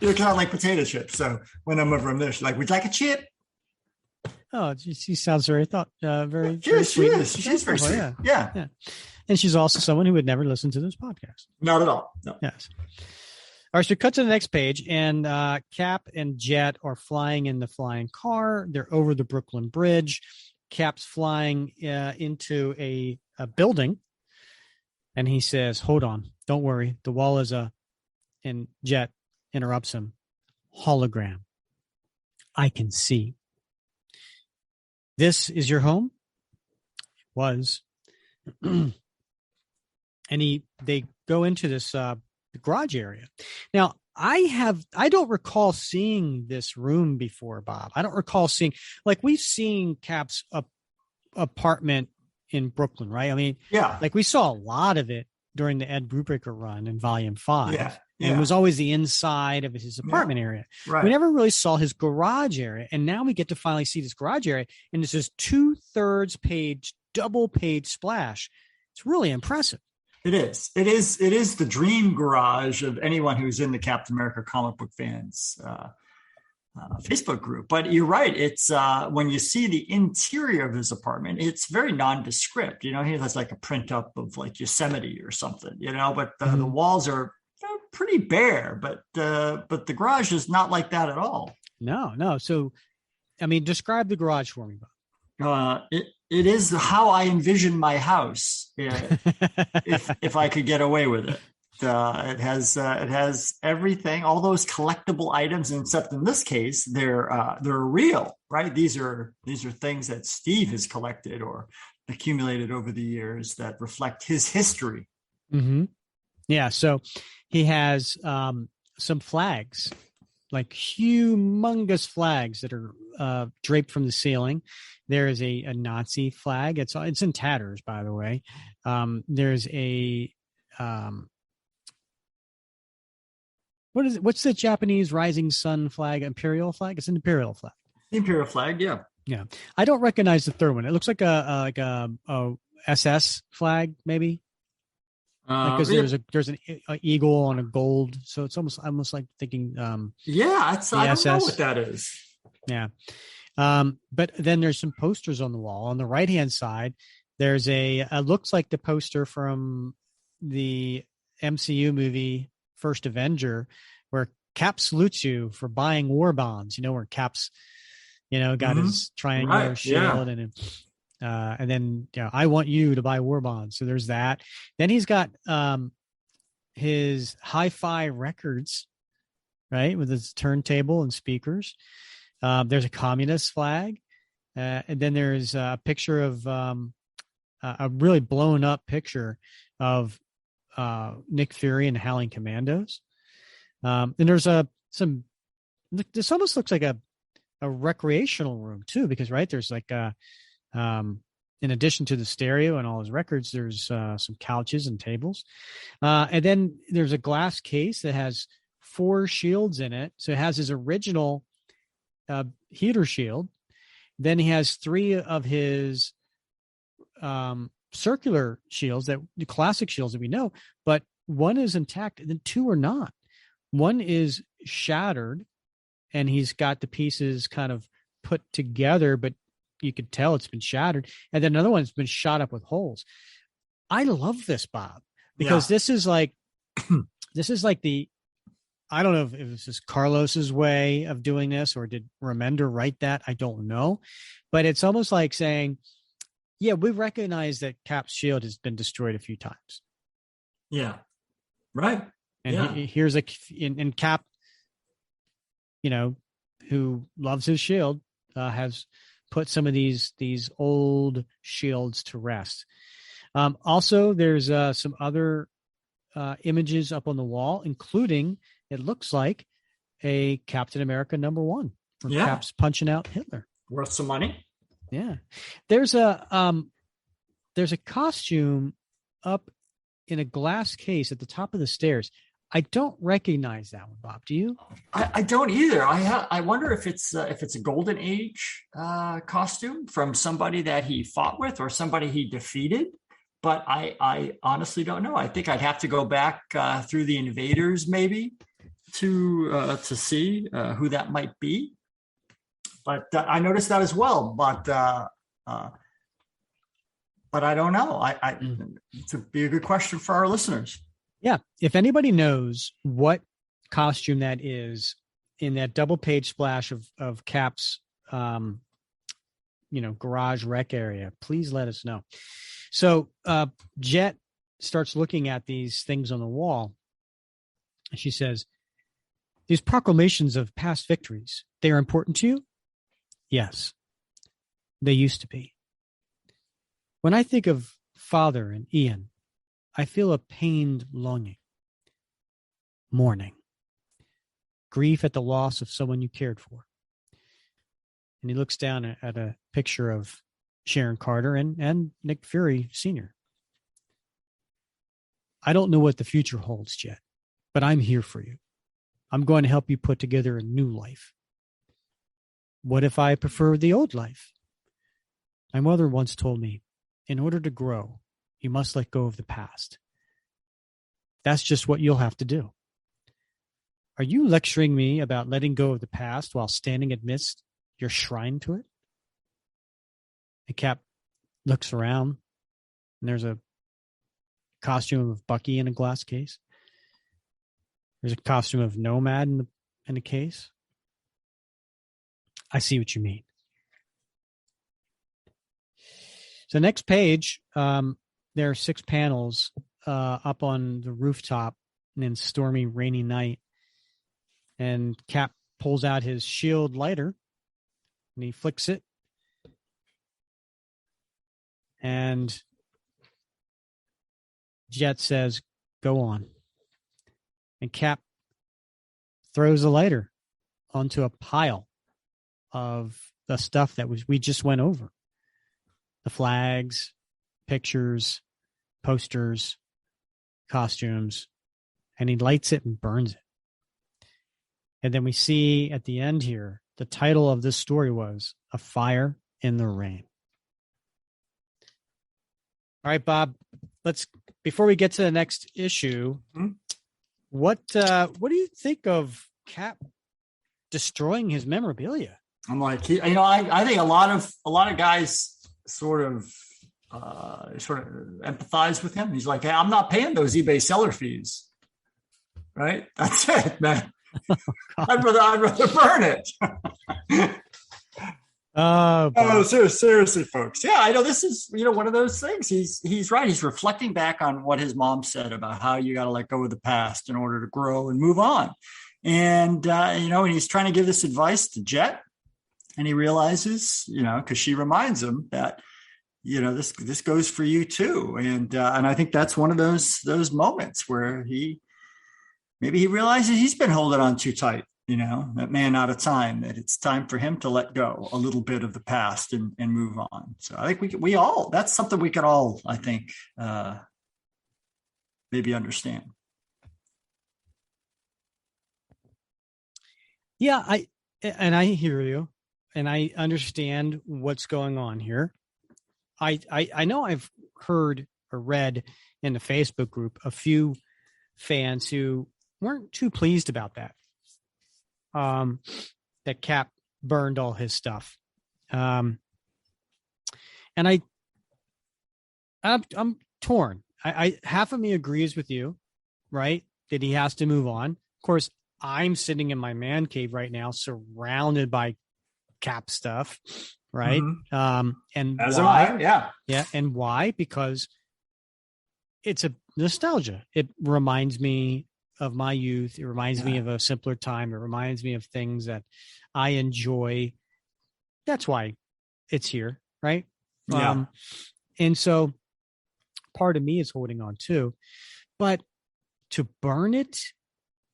Kind of like potato chips. So when I'm over there, she's like, "Would you like a chip?" Oh, she sounds very very sweet. She's very sweet. Yeah. And she's also someone who would never listen to this podcast. Not at all. No. Yes. All right, so cut to the next page, and Cap and Jet are flying in the flying car. They're over the Brooklyn Bridge. Cap's flying into a building, and he says, "Hold on, don't worry. The wall is and Jet interrupts him. Hologram. I can see. This is your home? It was." And they go into this garage area. Now, I don't recall seeing this room before, Bob. I don't recall seeing, we've seen Cap's apartment in Brooklyn, right? I mean, we saw a lot of it during the Ed Brubaker run in Volume 5. Yeah. And it was always the inside of his apartment area. Right. We never really saw his garage area. And now we get to finally see this garage area. And it's this 2/3 page, double page splash. It's really impressive. It is. It is the dream garage of anyone who's in the Captain America comic book fans Facebook group. But you're right. It's when you see the interior of his apartment, it's very nondescript. He has like a print up of like Yosemite or something. But the walls are pretty bare. But the garage is not like that at all. No. So, I mean, describe the garage for me, Bob. It is how I envision my house if I could get away with it. It has everything, all those collectible items, except in this case, they're real, right? These are things that Steve has collected or accumulated over the years that reflect his history. Mm-hmm. Yeah. So he has some flags, like humongous flags that are draped from the ceiling. There is a Nazi flag. It's in tatters, by the way. There's a What is it? What's the Japanese rising sun flag? Imperial flag? It's an imperial flag. The imperial flag, yeah. Yeah, I don't recognize the third one. It looks like a SS flag, maybe. Because there's an eagle on a gold, so it's almost like thinking. I don't know what that is. Yeah, but then there's some posters on the wall. On the right hand side, there's looks like the poster from the MCU movie First Avenger, where Cap salutes you for buying war bonds. Where Cap's, got his triangular shield and then I want you to buy war bonds. So there's that. Then he's got his hi-fi records, right, with his turntable and speakers. There's a communist flag, and then there's a picture of a really blown up picture of Nick Fury and the Howling Commandos. And there's this almost looks like a recreational room too, because there's like in addition to the stereo and all his records, there's some couches and tables. And then there's a glass case that has 4 shields in it. So it has his original heater shield. Then he has 3 of his circular shields, the classic shields that we know, but one is intact and then 2 are not. One is shattered and he's got the pieces kind of put together, but you could tell it's been shattered. And then another one's been shot up with holes. I love this, Bob, because this is like I don't know if this is Carlos's way of doing this, or did Remender write that? I don't know, but it's almost like saying, yeah, we recognize that Cap's shield has been destroyed a few times. Yeah. Right. And here's in Cap, who loves his shield, has put some of these old shields to rest. Also, there's some other images up on the wall, including, it looks like, a Captain America #1, where Cap's punching out Hitler. Worth some money. Yeah. There's a costume up in a glass case at the top of the stairs. I don't recognize that one, Bob. Do you? I don't either. I wonder if it's a Golden Age costume from somebody that he fought with or somebody he defeated. But I honestly don't know. I think I'd have to go back through the Invaders maybe to see who that might be. But I noticed that as well. But I don't know. It's be a good question for our listeners. Yeah. If anybody knows what costume that is in that double page splash of Cap's, garage rec area, please let us know. So Jet starts looking at these things on the wall. And she says, these proclamations of past victories, they are important to you? Yes, they used to be. When I think of Father and Ian, I feel a pained longing, mourning, grief at the loss of someone you cared for. And he looks down at a picture of Sharon Carter and Nick Fury Sr. I don't know what the future holds, Jet, but I'm here for you. I'm going to help you put together a new life. What if I prefer the old life? My mother once told me, in order to grow, you must let go of the past. That's just what you'll have to do. Are you lecturing me about letting go of the past while standing amidst your shrine to it? And Cap looks around, and there's a costume of Bucky in a glass case. There's a costume of Nomad in a case. I see what you mean. So next page, there are 6 panels up on the rooftop in stormy, rainy night. And Cap pulls out his shield lighter and he flicks it. And Jet says, go on. And Cap throws the lighter onto a pile of the stuff that we just went over. The flags, pictures, posters, costumes, and he lights it and burns it. And then we see at the end here, the title of this story was A Fire in the Rain. All right, Bob, before we get to the next issue, what do you think of Cap destroying his memorabilia? I'm like, I think a lot of guys sort of empathize with him. He's like, hey, I'm not paying those eBay seller fees. Right? That's it, man. I'd rather burn it. Seriously, folks. Yeah, I know this is, one of those things. He's right. He's reflecting back on what his mom said about how you got to let go of the past in order to grow and move on. And, and he's trying to give this advice to Jet. And he realizes, because she reminds him that, this goes for you too. And I think that's one of those moments where maybe he realizes he's been holding on too tight, that man out of time, that it's time for him to let go a little bit of the past and move on. So I think we all, that's something we can all, I think, maybe understand. Yeah, I hear you. And I understand what's going on here. I know I've heard or read in the Facebook group a few fans who weren't too pleased about that. That Cap burned all his stuff. And I'm torn. I half of me agrees with you, right? That he has to move on. Of course, I'm sitting in my man cave right now, surrounded by Cap stuff, right? Mm-hmm. And as why? am I, yeah. And why? Because it's a nostalgia. It reminds me of my youth. It reminds me of a simpler time. It reminds me of things that I enjoy. That's why it's here, right? Yeah. And so part of me is holding on too, but to burn it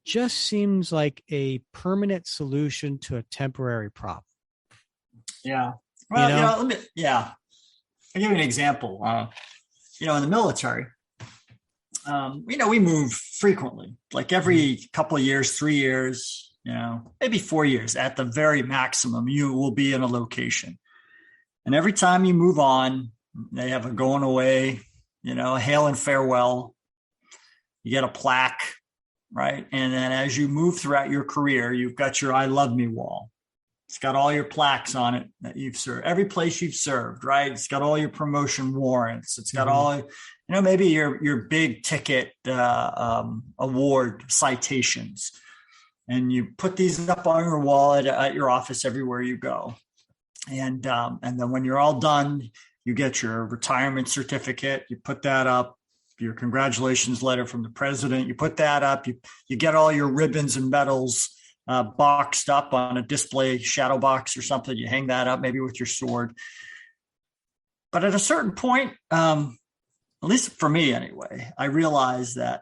just seems like a permanent solution to a temporary problem. Yeah. Well, I'll give you an example. In the military, we move frequently, like every couple of years, 3 years, maybe 4 years at the very maximum, you will be in a location. And every time you move on, they have a going away, a hail and farewell. You get a plaque, right? And then as you move throughout your career, you've got your I love me wall. It's got all your plaques on it that you've served, every place you've served, right? It's got all your promotion warrants. It's got all, maybe your big ticket award citations. And you put these up on your wall at your office everywhere you go. And then when you're all done, you get your retirement certificate. You put that up, your congratulations letter from the president. You put that up. You get all your ribbons and medals boxed up on a display shadow box or something. You hang that up maybe with your sword. But at a certain point, at least for me anyway, I realized that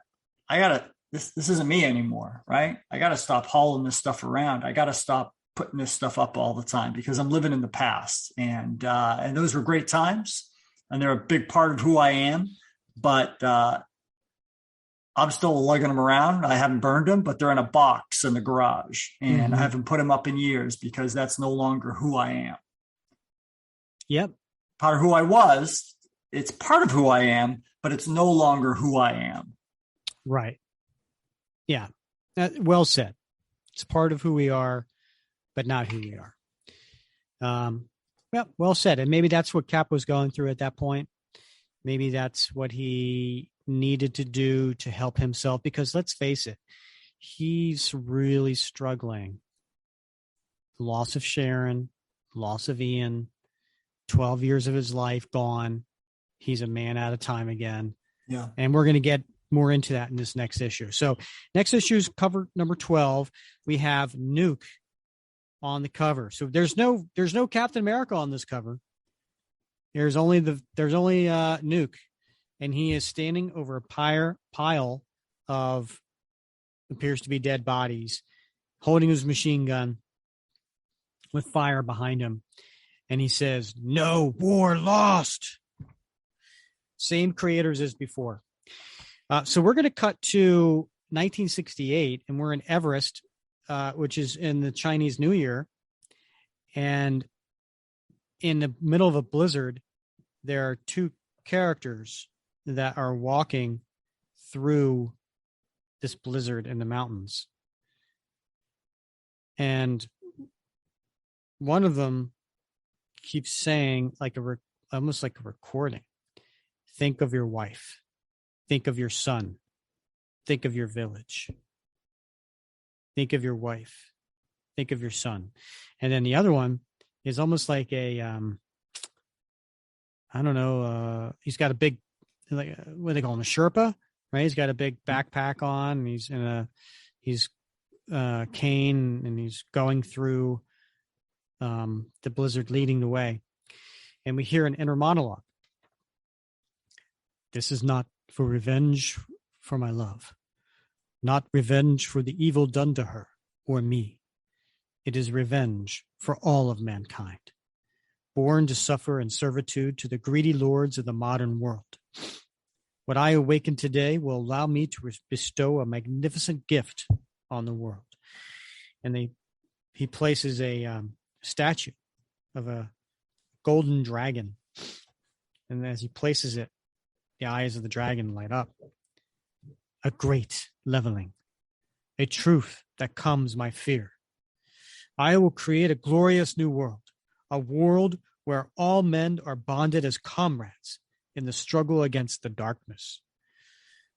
this isn't me anymore, right? I got to stop hauling this stuff around. I got to stop putting this stuff up all the time because I'm living in the past. And those were great times and they're a big part of who I am, but I'm still lugging them around. I haven't burned them, but they're in a box in the garage and I haven't put them up in years because that's no longer who I am. Yep. Part of who I was, it's part of who I am, but it's no longer who I am. Right. Yeah. Well said. It's part of who we are, but not who we are. Well said. And maybe that's what Cap was going through at that point. Maybe that's what he needed to do to help himself, because let's face it, he's really struggling. Loss of Sharon, loss of Ian, 12 years of his life gone. He's a man out of time again. Yeah. And we're going to get more into that in this next issue. So next issue is cover number 12. We have Nuke on the cover. So there's no Captain America on this cover. There's only Nuke. And he is standing over a pile of appears to be dead bodies, holding his machine gun with fire behind him. And he says, "No, war lost." Same creators as before. So we're going to cut to 1968, and we're in Everest, which is in the Chinese New Year. And in the middle of a blizzard, there are two characters that are walking through this blizzard in the mountains. And one of them keeps saying, like almost like a recording, think of your wife, think of your son, think of your village, think of your wife, think of your son. And then the other one is almost like a, I don't know, he's got a big, like, what do they call him, a Sherpa, right? He's got a big backpack on, and he's in a cane, and he's going through the blizzard, leading the way. And we hear an inner monologue. This is not for revenge for my love, not revenge for the evil done to her or me. It is revenge for all of mankind, born to suffer in servitude to the greedy lords of the modern world. What I awaken today will allow me to bestow a magnificent gift on the world. And he places a statue of a golden dragon. And as he places it, the eyes of the dragon light up. A great leveling, a truth that calms my fear. I will create a glorious new world, a world where all men are bonded as comrades in the struggle against the darkness.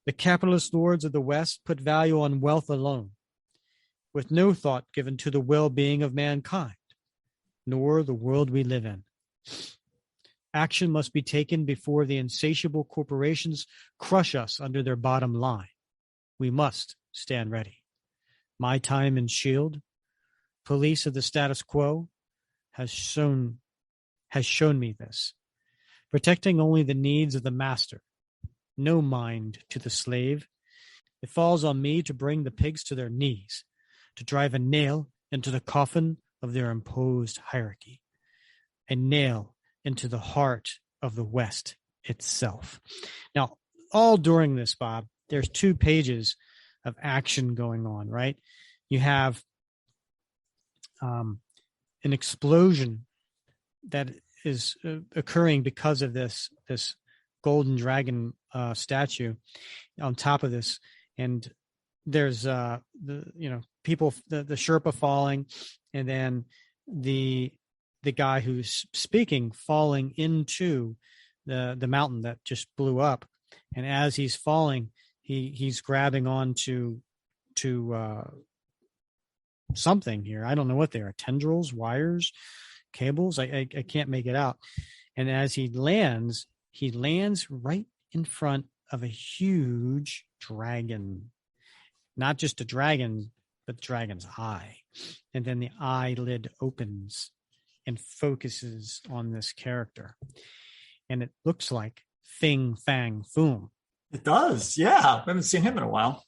The capitalist lords of the West put value on wealth alone, with no thought given to the well-being of mankind, nor the world we live in. Action must be taken before the insatiable corporations crush us under their bottom line. We must stand ready. My time in SHIELD, police of the status quo, has shown me this. Protecting only the needs of the master, no mind to the slave. It falls on me to bring the pigs to their knees, to drive a nail into the coffin of their imposed hierarchy, a nail into the heart of the West itself. Now, all during this, Bob, there's 2 pages of action going on, right? You have an explosion that is occurring because of this golden dragon statue on top of this, and there's people, the Sherpa falling, and then the guy who's speaking falling into the mountain that just blew up, and as he's falling, he's grabbing onto something here. I don't know what they are. Tendrils, wires, cables. I can't make it out. And as he lands right in front of a huge dragon. Not just a dragon, but the dragon's eye. And then the eyelid opens and focuses on this character. And it looks like Fing Fang Foom. It does, yeah. We haven't seen him in a while.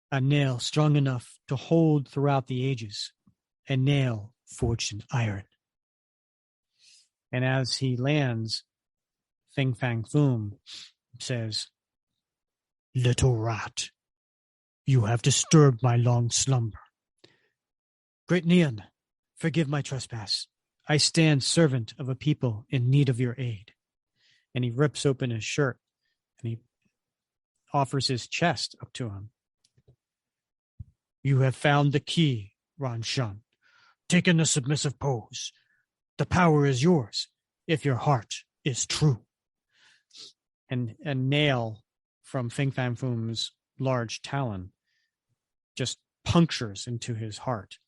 A nail strong enough to hold throughout the ages. A nail forged in iron. And as he lands, Fing Fang Foom says, "Little rat, you have disturbed my long slumber. Great Neon, forgive my trespass. I stand servant of a people in need of your aid." And he rips open his shirt and he offers his chest up to him. "You have found the key, Ran Shan. Taken the submissive pose. The power is yours if your heart is true." And a nail from Fing Fang Foom's large talon just punctures into his heart.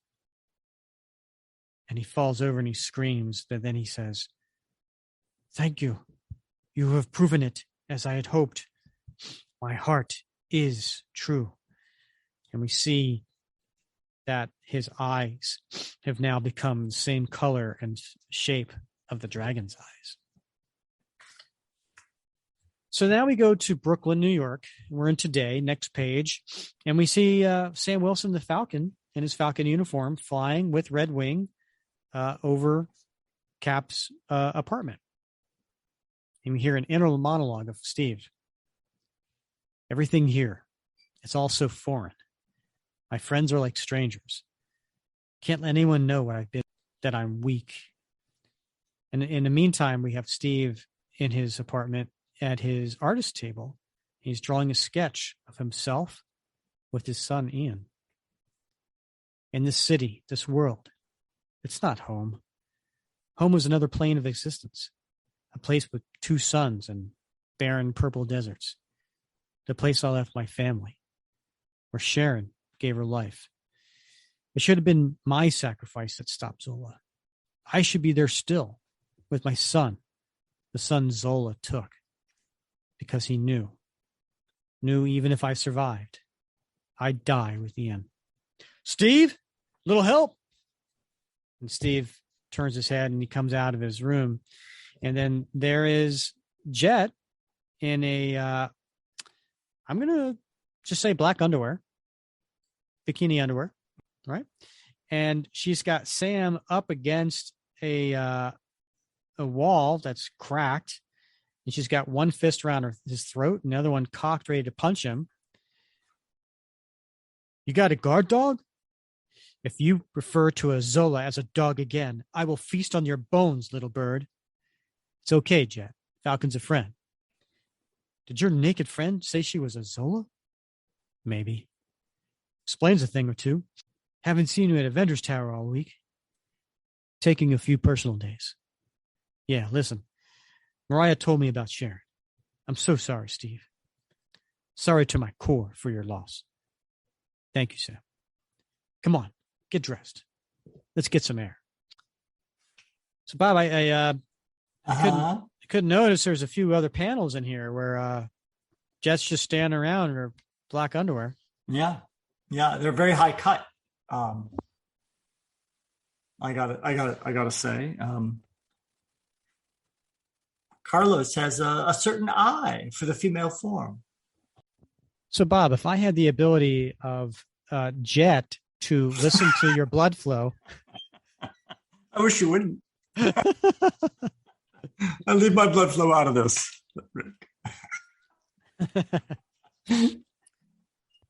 And he falls over and he screams, but then he says, "Thank you. You have proven it as I had hoped. My heart is true." And we see that his eyes have now become the same color and shape of the dragon's eyes. So now we go to Brooklyn, New York. We're in today, next page. And we see Sam Wilson, the Falcon, in his Falcon uniform, flying with Red Wing over Cap's apartment. And we hear an inner monologue of Steve. "Everything here, it's all so foreign. My friends are like strangers. Can't let anyone know what I've been, that I'm weak. And in the meantime, we have Steve in his apartment at his artist table. He's drawing a sketch of himself with his son, Ian. In this city, this world, it's not home. Home was another plane of existence, a place with two suns and barren purple deserts. The place I left my family, where Sharon gave her life. It should have been my sacrifice that stopped Zola. I should be there still with my son, the son Zola took, because he knew even if I survived, I'd die with Ian. Steve, little help. And Steve turns his head and he comes out of his room. And then there is Jet in a, I'm going to just say black underwear, bikini underwear, right? And she's got Sam up against a wall that's cracked. And she's got one fist around his throat and the other one cocked, ready to punch him. You got a guard dog? If you refer to a Zola as a dog again, I will feast on your bones, little bird. It's okay, Jet. Falcon's a friend. Did your naked friend say she was a Zola? Maybe. Explains a thing or two. Haven't seen you at Avengers Tower all week. Taking a few personal days. Yeah, listen. Mariah told me about Sharon. I'm so sorry, Steve. Sorry to my core for your loss. Thank you, Sam. Come on, get dressed. Let's get some air. So, Bob, I couldn't notice there's a few other panels in here where Jet's just standing around in her black underwear. Yeah, they're very high cut. I gotta say, Carlos has a certain eye for the female form. So, Bob, if I had the ability of Jet to listen to your blood flow, I wish you wouldn't. I leave my blood flow out of this.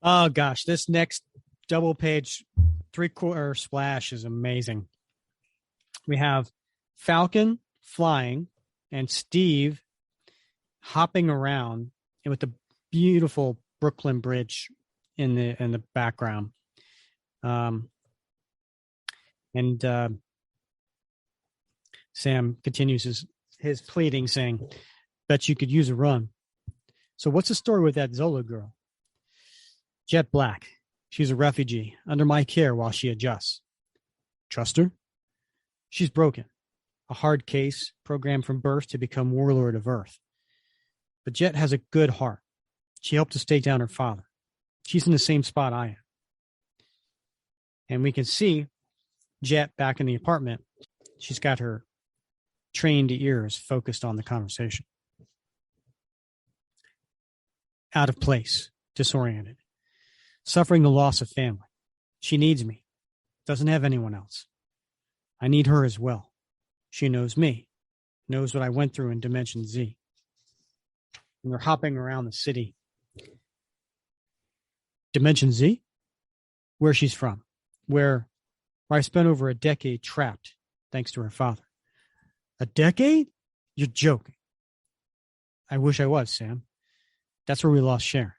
Oh gosh, this next double page 3/4 splash is amazing. We have Falcon flying and Steve hopping around with the beautiful Brooklyn Bridge in the background. Sam continues his pleading, saying, bet you could use a run. So what's the story with that Zola girl? Jet Black. She's a refugee under my care while she adjusts. Trust her? She's broken. A hard case, programmed from birth to become warlord of Earth. But Jet has a good heart. She helped us take down her father. She's in the same spot I am. And we can see Jet back in the apartment. She's got her trained ears focused on the conversation. Out of place, disoriented, suffering the loss of family. She needs me. Doesn't have anyone else. I need her as well. She knows me, knows what I went through in Dimension Z. And they're hopping around the city. Dimension Z? Where she's from. Where I spent over a decade trapped, thanks to her father. A decade? You're joking. I wish I was, Sam. That's where we lost Sharon,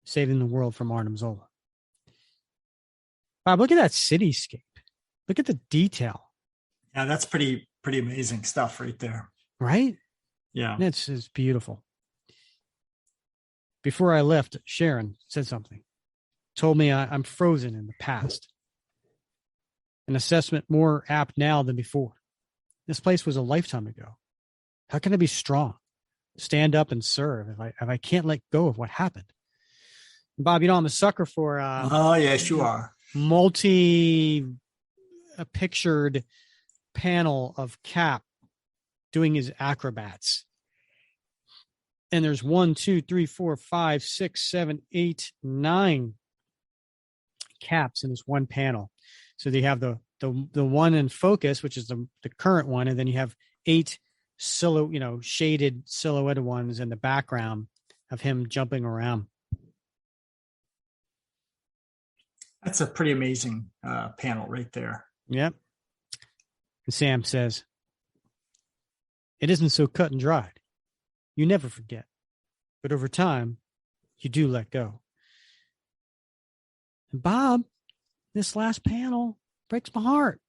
saving the world from Arnim Zola. Bob, look at that cityscape. Look at the detail. Yeah, that's pretty amazing stuff right there. Right? Yeah. It's beautiful. Before I left, Sharon said something. Told me I'm frozen in the past. An assessment more apt now than before. This place was a lifetime ago. How can I be strong? Stand up and serve if I can't let go of what happened? Bob, I'm a sucker for oh yes, you are. Pictured panel of Cap doing his acrobats. And there's 1, 2, 3, 4, 5, 6, 7, 8, 9 Caps in this one panel. So they have the one in focus, which is the current one, and then you have 8 shaded silhouetted ones in the background of him jumping around. That's a pretty amazing panel right there. Yep. And Sam says, "It isn't so cut and dried. You never forget. But over time, you do let go." And Bob, this last panel breaks my heart.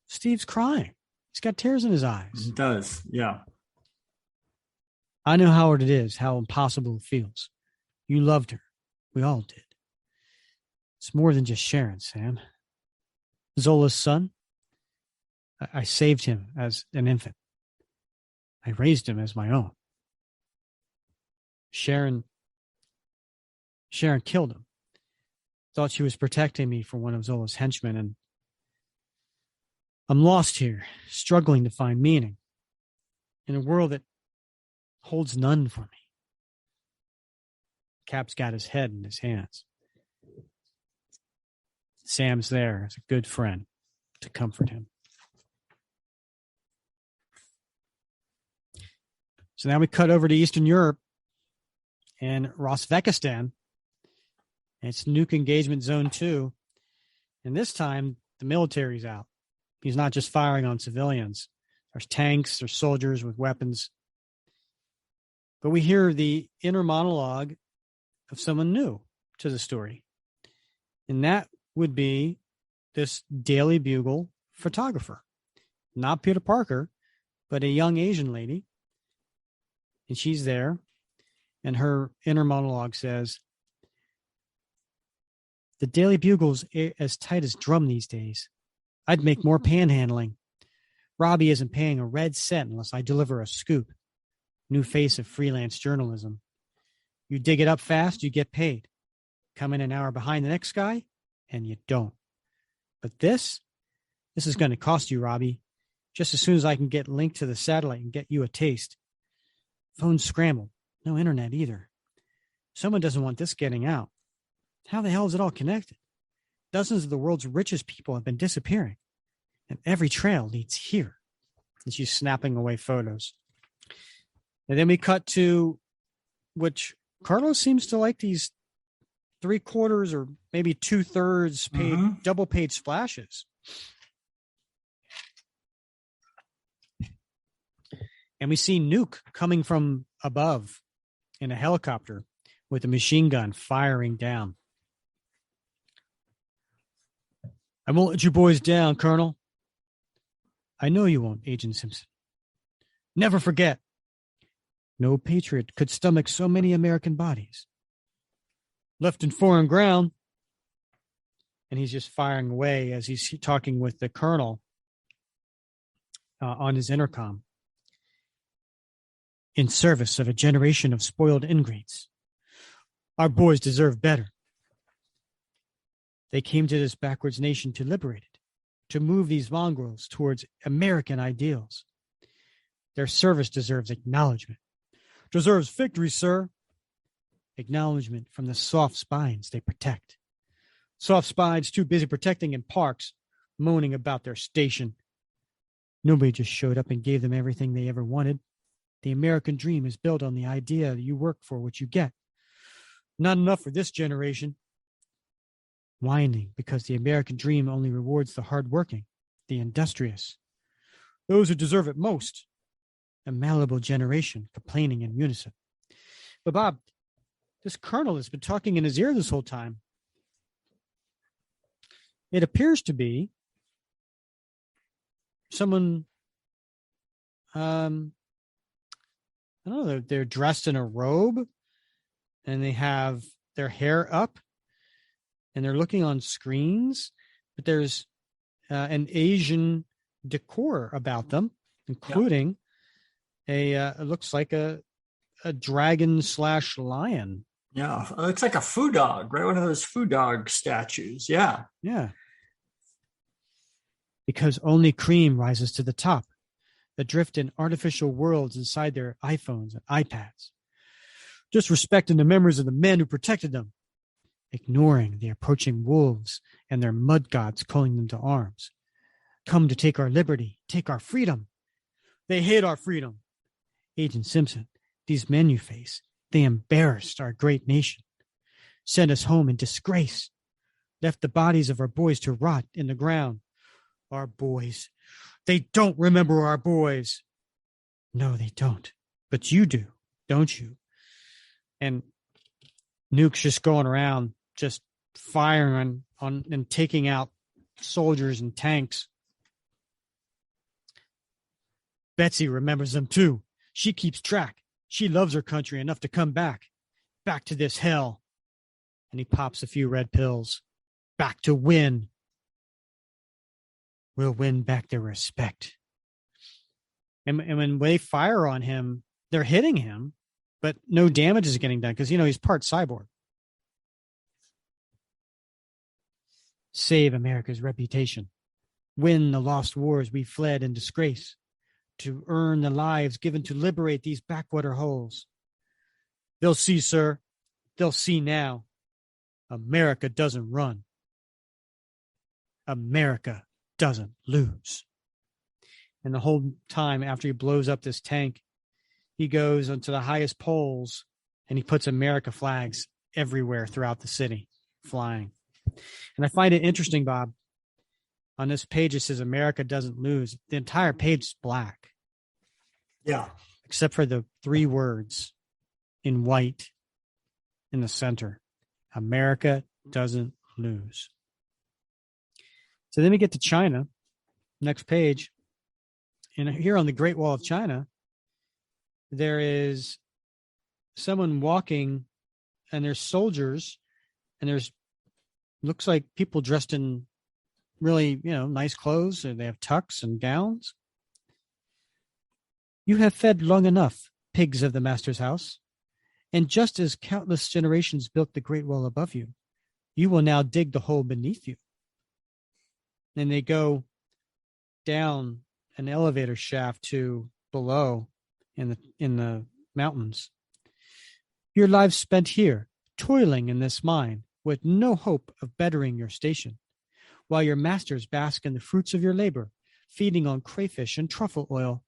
Steve's crying. He's got tears in his eyes. It does, yeah. "I know how hard it is, how impossible it feels. You loved her. We all did. It's more than just Sharon, Sam. Zola's son. I saved him as an infant. I raised him as my own. Sharon killed him. Thought she was protecting me from one of Zola's henchmen, and I'm lost here, struggling to find meaning in a world that holds none for me." Cap's got his head in his hands. Sam's there as a good friend to comfort him. So now we cut over to Eastern Europe and Rosvekistan. It's Nuke Engagement Zone 2. And this time, the military's out. He's not just firing on civilians. There's tanks, there's soldiers with weapons. But we hear the inner monologue of someone new to the story. And that would be this Daily Bugle photographer. Not Peter Parker, but a young Asian lady. And she's there. And her inner monologue says, "The Daily Bugle's as tight as drum these days. I'd make more panhandling. Robbie isn't paying a red cent unless I deliver a scoop. New face of freelance journalism. You dig it up fast, you get paid. Come in an hour behind the next guy, and you don't. But this is going to cost you, Robbie. Just as soon as I can get linked to the satellite and get you a taste. Phone's scrambled. No internet either. Someone doesn't want this getting out. How the hell is it all connected? Dozens of the world's richest people have been disappearing, and every trail leads here." And she's snapping away photos. And then we cut to, which Carlos seems to like, these 3/4 or maybe 2/3 paid, double page splashes. And we see Nuke coming from above in a helicopter with a machine gun firing down. "I won't let you boys down, Colonel." "I know you won't, Agent Simpson. Never forget. No patriot could stomach so many American bodies. Left in foreign ground." And he's just firing away as he's talking with the colonel on his intercom. "In service of a generation of spoiled ingrates. Our boys deserve better. They came to this backwards nation to liberate it, to move these mongrels towards American ideals. Their service deserves acknowledgement." "Deserves victory, sir." "Acknowledgement from the soft spines they protect. Soft spines too busy protecting in parks, moaning about their station. Nobody just showed up and gave them everything they ever wanted. The American dream is built on the idea that you work for what you get. Not enough for this generation. Whining because the American dream only rewards the hardworking, the industrious. Those who deserve it most. A malleable generation complaining in unison." But Bob, this colonel has been talking in his ear this whole time. It appears to be someone, I don't know, they're dressed in a robe and they have their hair up and they're looking on screens, but there's an Asian decor about them, including it looks like a dragon / lion. Yeah, it looks like a foo dog, right? One of those foo dog statues. Yeah. Yeah. "Because only cream rises to the top, adrift in artificial worlds inside their iPhones and iPads, disrespecting the memories of the men who protected them, ignoring the approaching wolves and their mud gods calling them to arms. Come to take our liberty, take our freedom. They hate our freedom. Agent Simpson, these men you face, they embarrassed our great nation, sent us home in disgrace. left the bodies of our boys to rot in the ground. Our boys. They don't remember our boys. No, they don't. But you do, don't you? And Nuke's just going around, just firing on and taking out soldiers and tanks. Betsy remembers them too. She keeps track. She loves her country enough to come back to this hell. And he pops a few red pills. Back to win. We'll win back their respect. And when they fire on him, they're hitting him, but no damage is getting done because, he's part cyborg. Save America's reputation. Win the lost wars we fled in disgrace. To earn the lives given to liberate these backwater holes. They'll see, sir. They'll see now. America doesn't run. America doesn't lose. And the whole time after he blows up this tank, he goes onto the highest poles and he puts America flags everywhere throughout the city, flying. And I find it interesting, Bob. On this page, it says America doesn't lose. The entire page is black. Yeah. Except for the 3 words in white in the center. America doesn't lose. So then we get to China. Next page. And here on the Great Wall of China, there is someone walking and there's soldiers and there's looks like people dressed in really, nice clothes. And they have tucks and gowns. You have fed long enough, pigs of the master's house. And just as countless generations built the great wall above you, you will now dig the hole beneath you. And they go down an elevator shaft to below in the mountains. Your lives spent here, toiling in this mine, with no hope of bettering your station, while your masters bask in the fruits of your labor, feeding on crayfish and truffle oil.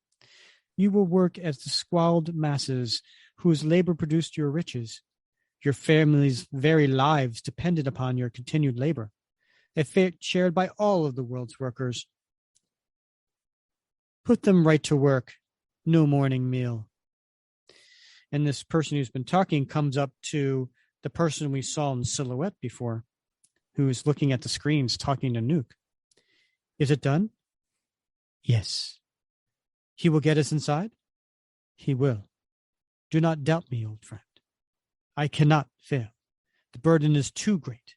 You will work as the squalid masses whose labor produced your riches. Your family's very lives depended upon your continued labor, a fate shared by all of the world's workers. Put them right to work. No morning meal. And this person who's been talking comes up to the person we saw in silhouette before, who's looking at the screens talking to Nuke. Is it done? Yes. He will get us inside? He will. Do not doubt me, old friend. I cannot fail. The burden is too great.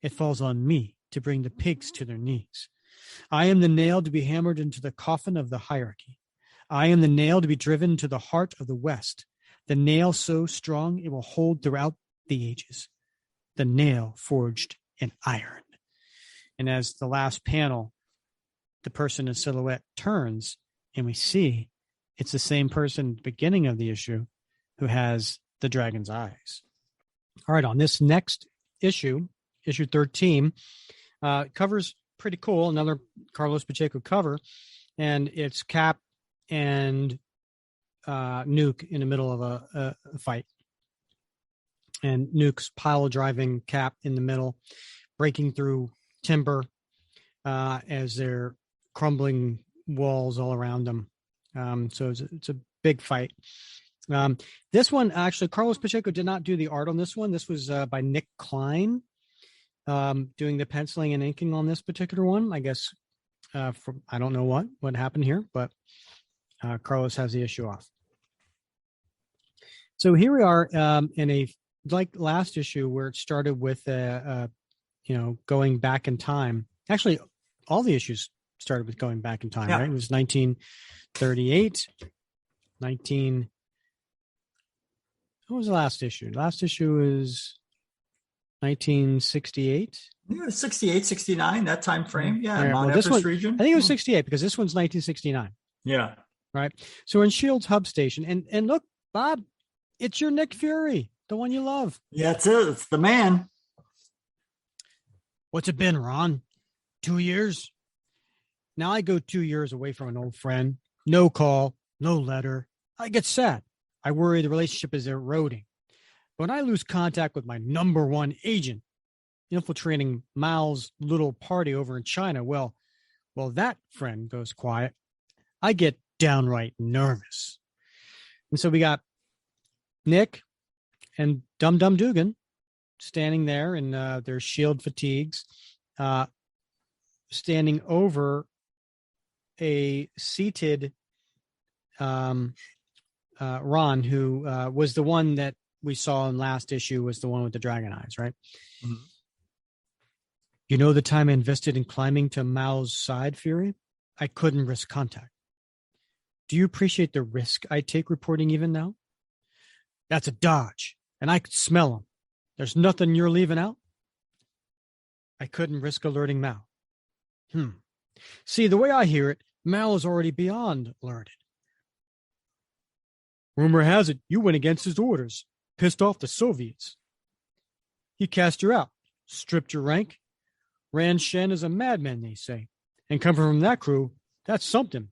It falls on me to bring the pigs to their knees. I am the nail to be hammered into the coffin of the hierarchy. I am the nail to be driven to the heart of the West. The nail so strong it will hold throughout the ages. The nail forged in iron. And as the last panel, the person in silhouette turns, and we see it's the same person at the beginning of the issue who has the dragon's eyes. All right, on this next issue, issue 13, covers pretty cool. Another Carlos Pacheco cover, and it's Cap and Nuke in the middle of a fight. And Nuke's pile driving Cap in the middle, breaking through timber as they're crumbling walls all around them. So it's a big fight. This one, actually, Carlos Pacheco did not do the art on this one. This was by Nick Klein, doing the penciling and inking on this particular one. I guess I don't know what happened here, but Carlos has the issue off. So here we are in a, like last issue where it started with going back in time. Actually, all the issues started with going back in time, right? It was 1938, what was the last issue? Last issue was 1968. Yeah, 68, 69, that time frame. Yeah, Mount Everest region. I think it was 68 because this one's 1969. Yeah. Right. So we're in Shield's hub station. And look, Bob, it's your Nick Fury, the one you love. Yeah, it's it. It's the man. What's it been, Ron? 2 years? Now I go 2 years away from an old friend. No call, no letter. I get sad. I worry the relationship is eroding. When I lose contact with my number one agent, infiltrating Mao's little party over in China. Well, that friend goes quiet. I get downright nervous. And so we got Nick and Dum Dum Dugan standing there in their shield fatigues, standing over a seated Ron, who was the one that we saw in last issue, was the one with the dragon eyes, right? Mm-hmm. You know the time I invested in climbing to Mao's side, Fury? I couldn't risk contact. Do you appreciate the risk I take reporting even now? That's a dodge, and I could smell him. There's nothing you're leaving out? I couldn't risk alerting Mao. See, the way I hear it, Mao is already beyond alerted. Rumor has it you went against his orders, pissed off the Soviets. He cast you out, stripped your rank. Ran Shen is a madman, they say. And coming from that crew, that's something.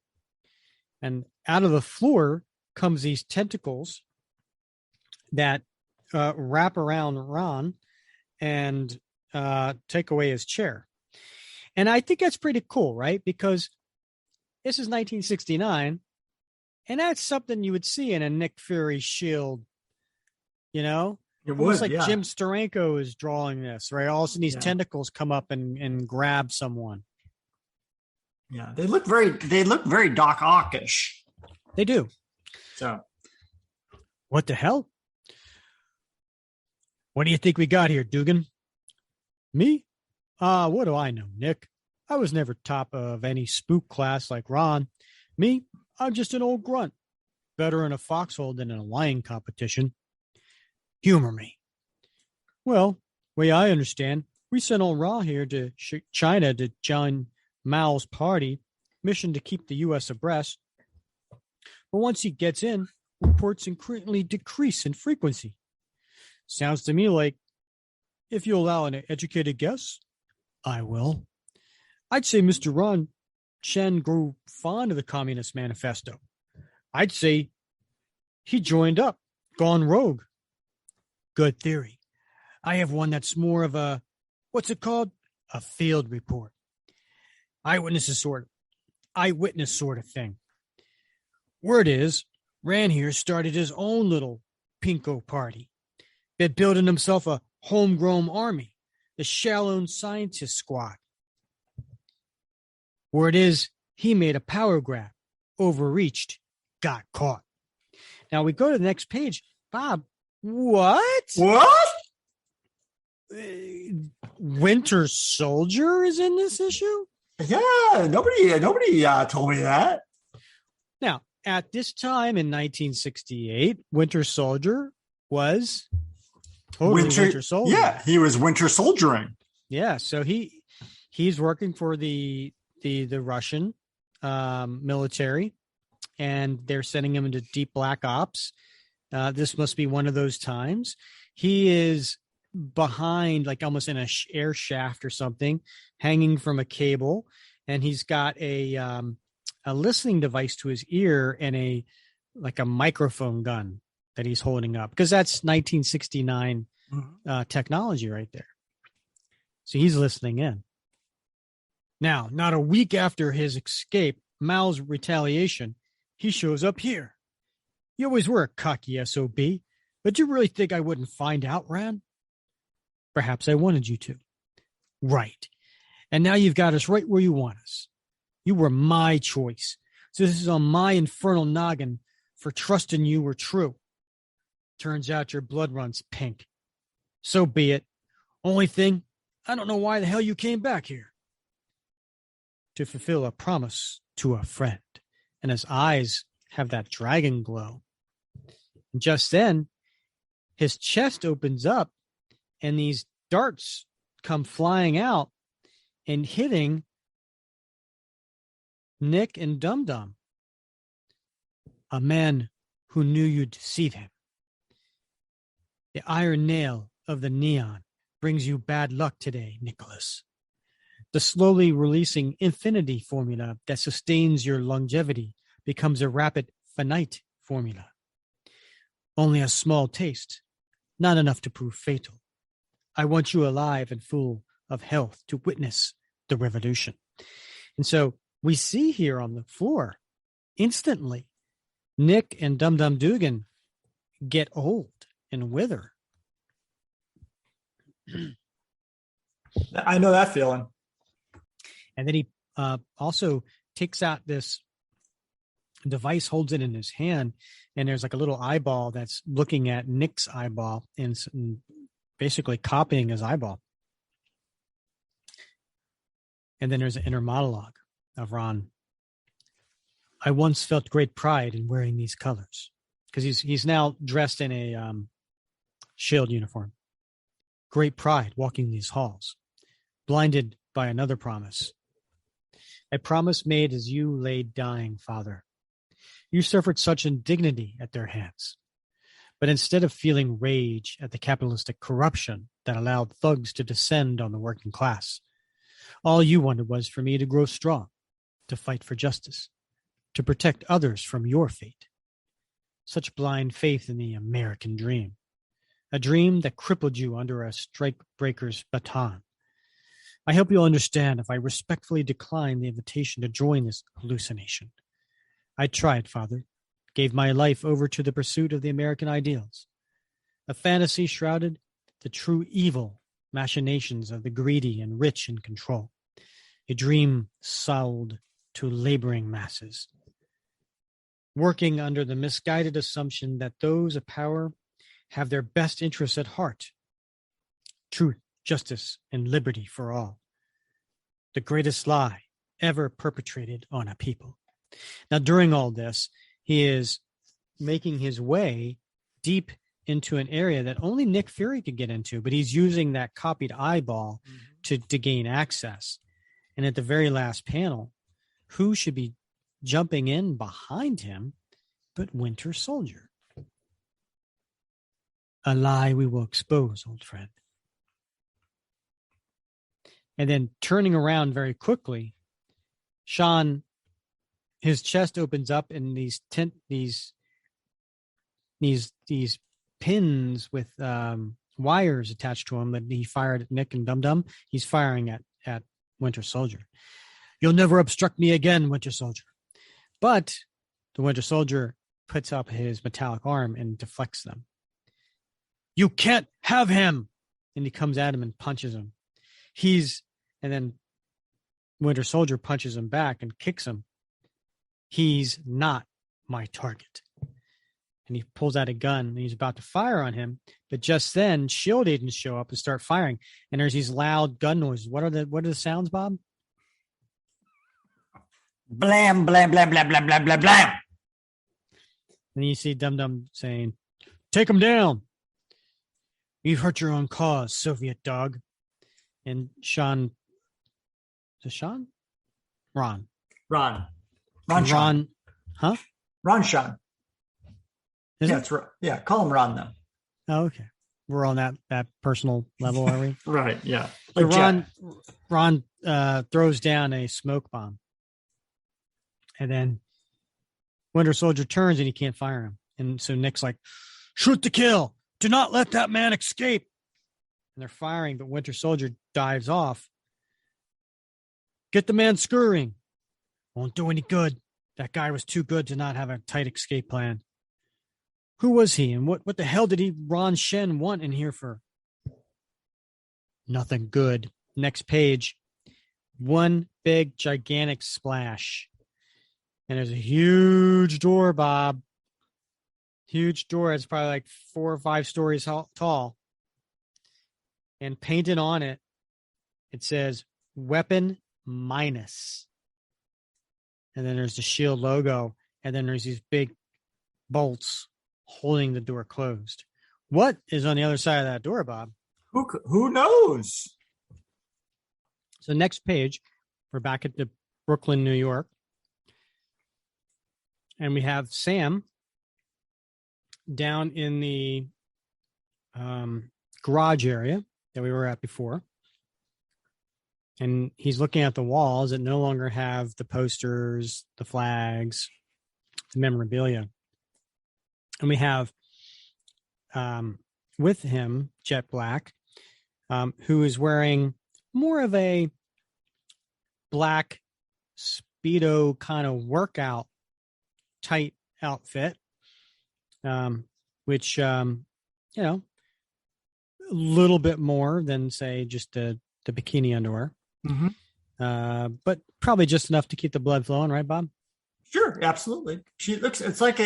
And out of the floor comes these tentacles that wrap around Ron and take away his chair. And I think that's pretty cool, right? Because this is 1969, and that's something you would see in a Nick Fury shield, you know? It was like yeah. Jim Steranko is drawing this, right? All of a sudden these tentacles come up and grab someone. Yeah, they look very Doc Ock-ish. They do. So, what the hell? What do you think we got here, Dugan? Me? What do I know, Nick? I was never top of any spook class like Ron. Me? I'm just an old grunt. Better in a foxhole than in a lying competition. Humor me. Well, way I understand, we sent old Ra here to China to join Mao's party, mission to keep the U.S. abreast. But once he gets in, reports increasingly decrease in frequency. Sounds to me like, if you allow an educated guess, I will. I'd say Mr. Ron Shen grew fond of the Communist Manifesto. I'd say he joined up, gone rogue. Good theory. I have one that's more of a, what's it called? A field report. Eyewitness sort of thing. Word is, Ran here started his own little pinko party. Been building himself a homegrown army, the Shallow Scientist Squad. Word is, he made a power grab, overreached, got caught. Now we go to the next page. Bob, what? Winter Soldier is in this issue? Yeah, nobody told me that. Now, at this time in 1968, Winter Soldier was totally Winter Soldier. Yeah, he was Winter Soldiering. Yeah, so he's working for the Russian military, and they're sending him into deep black ops. This must be one of those times. He is behind, like almost in a air shaft or something, hanging from a cable, and he's got a listening device to his ear and a microphone gun that he's holding up, because that's 1969 technology right there. So he's listening in. Now, not a week after his escape, Mao's retaliation, he shows up here. You always were a cocky SOB, but you really think I wouldn't find out, Ran? Perhaps I wanted you to. Right. And now you've got us right where you want us. You were my choice. So this is on my infernal noggin for trusting you were true. Turns out your blood runs pink. So be it. Only thing, I don't know why the hell you came back here. To fulfill a promise to a friend. And his eyes have that dragon glow. And just then, his chest opens up and these darts come flying out and hitting Nick and Dum Dum. A man who knew you'd deceive him. The iron nail of the neon brings you bad luck today, Nicholas. The slowly releasing infinity formula that sustains your longevity becomes a rapid finite formula. Only a small taste, not enough to prove fatal. I want you alive and full of health to witness the revolution. And so we see here on the floor, instantly, Nick and Dum Dum Dugan get old and wither. I know that feeling. And then he also takes out this device, holds it in his hand, and there's like a little eyeball that's looking at Nick's eyeball and basically copying his eyeball. And then there's an inner monologue of Ron. I once felt great pride in wearing these colors, because he's now dressed in a shield uniform. Great pride walking these halls, blinded by another promise. A promise made as you lay dying, Father. You suffered such indignity at their hands. But instead of feeling rage at the capitalistic corruption that allowed thugs to descend on the working class, all you wanted was for me to grow strong, to fight for justice, to protect others from your fate. Such blind faith in the American dream, a dream that crippled you under a strike-breaker's baton. I hope you'll understand if I respectfully decline the invitation to join this hallucination. I tried, Father, gave my life over to the pursuit of the American ideals, a fantasy shrouded the true evil machinations of the greedy and rich in control, a dream sold to laboring masses, working under the misguided assumption that those of power have their best interests at heart, truth, justice, and liberty for all, the greatest lie ever perpetrated on a people. Now, during all this, he is making his way deep into an area that only Nick Fury could get into, but he's using that copied eyeball to gain access. And at the very last panel, who should be jumping in behind him but Winter Soldier? A lie we will expose, old friend. And then turning around very quickly, Sean, his chest opens up and these pins with wires attached to him that he fired at Nick and Dum Dum, he's firing at Winter Soldier. You'll never obstruct me again, Winter Soldier. But the Winter Soldier puts up his metallic arm and deflects them. You can't have him! And he comes at him and punches him. And then Winter Soldier punches him back and kicks him. He's not my target. And he pulls out a gun and he's about to fire on him. But just then, SHIELD agents show up and start firing. And there's these loud gun noises. What are the sounds, Bob? Blam, blam, blam, blam, blam, blam, blam, blam. And then you see Dum Dum saying, take him down. You've hurt your own cause, Soviet dog. And Sean, is it Sean? Ron. Ron Sean. Huh? Ron Sean. Is yeah, it? It's call him Ron then. Oh, okay. We're on that personal level, are we? Right, yeah. So Like Ron throws down a smoke bomb. And then Winter Soldier turns and he can't fire him. And so Nick's like, shoot to kill. Do not let that man escape. And they're firing, but Winter Soldier dives off. Get the man scurrying. Won't do any good. That guy was too good to not have a tight escape plan. Who was he, and what the hell did Ron Shen want in here for? Nothing good. Next page. One big, gigantic splash. And there's a huge door, Bob. Huge door. It's probably like 4 or 5 stories tall. And painted on it, it says, Weapon Minus. And then there's the SHIELD logo. And then there's these big bolts holding the door closed. What is on the other side of that door, Bob? Who knows? So next page, we're back at the Brooklyn, New York. And we have Sam down in the garage area that we were at before. And he's looking at the walls that no longer have the posters, the flags, the memorabilia. And we have with him, Jet Black, who is wearing more of a black Speedo kind of workout tight outfit, which, a little bit more than, say, just the bikini underwear. Mm-hmm. But probably just enough to keep the blood flowing, right, Bob? Sure, absolutely. It's like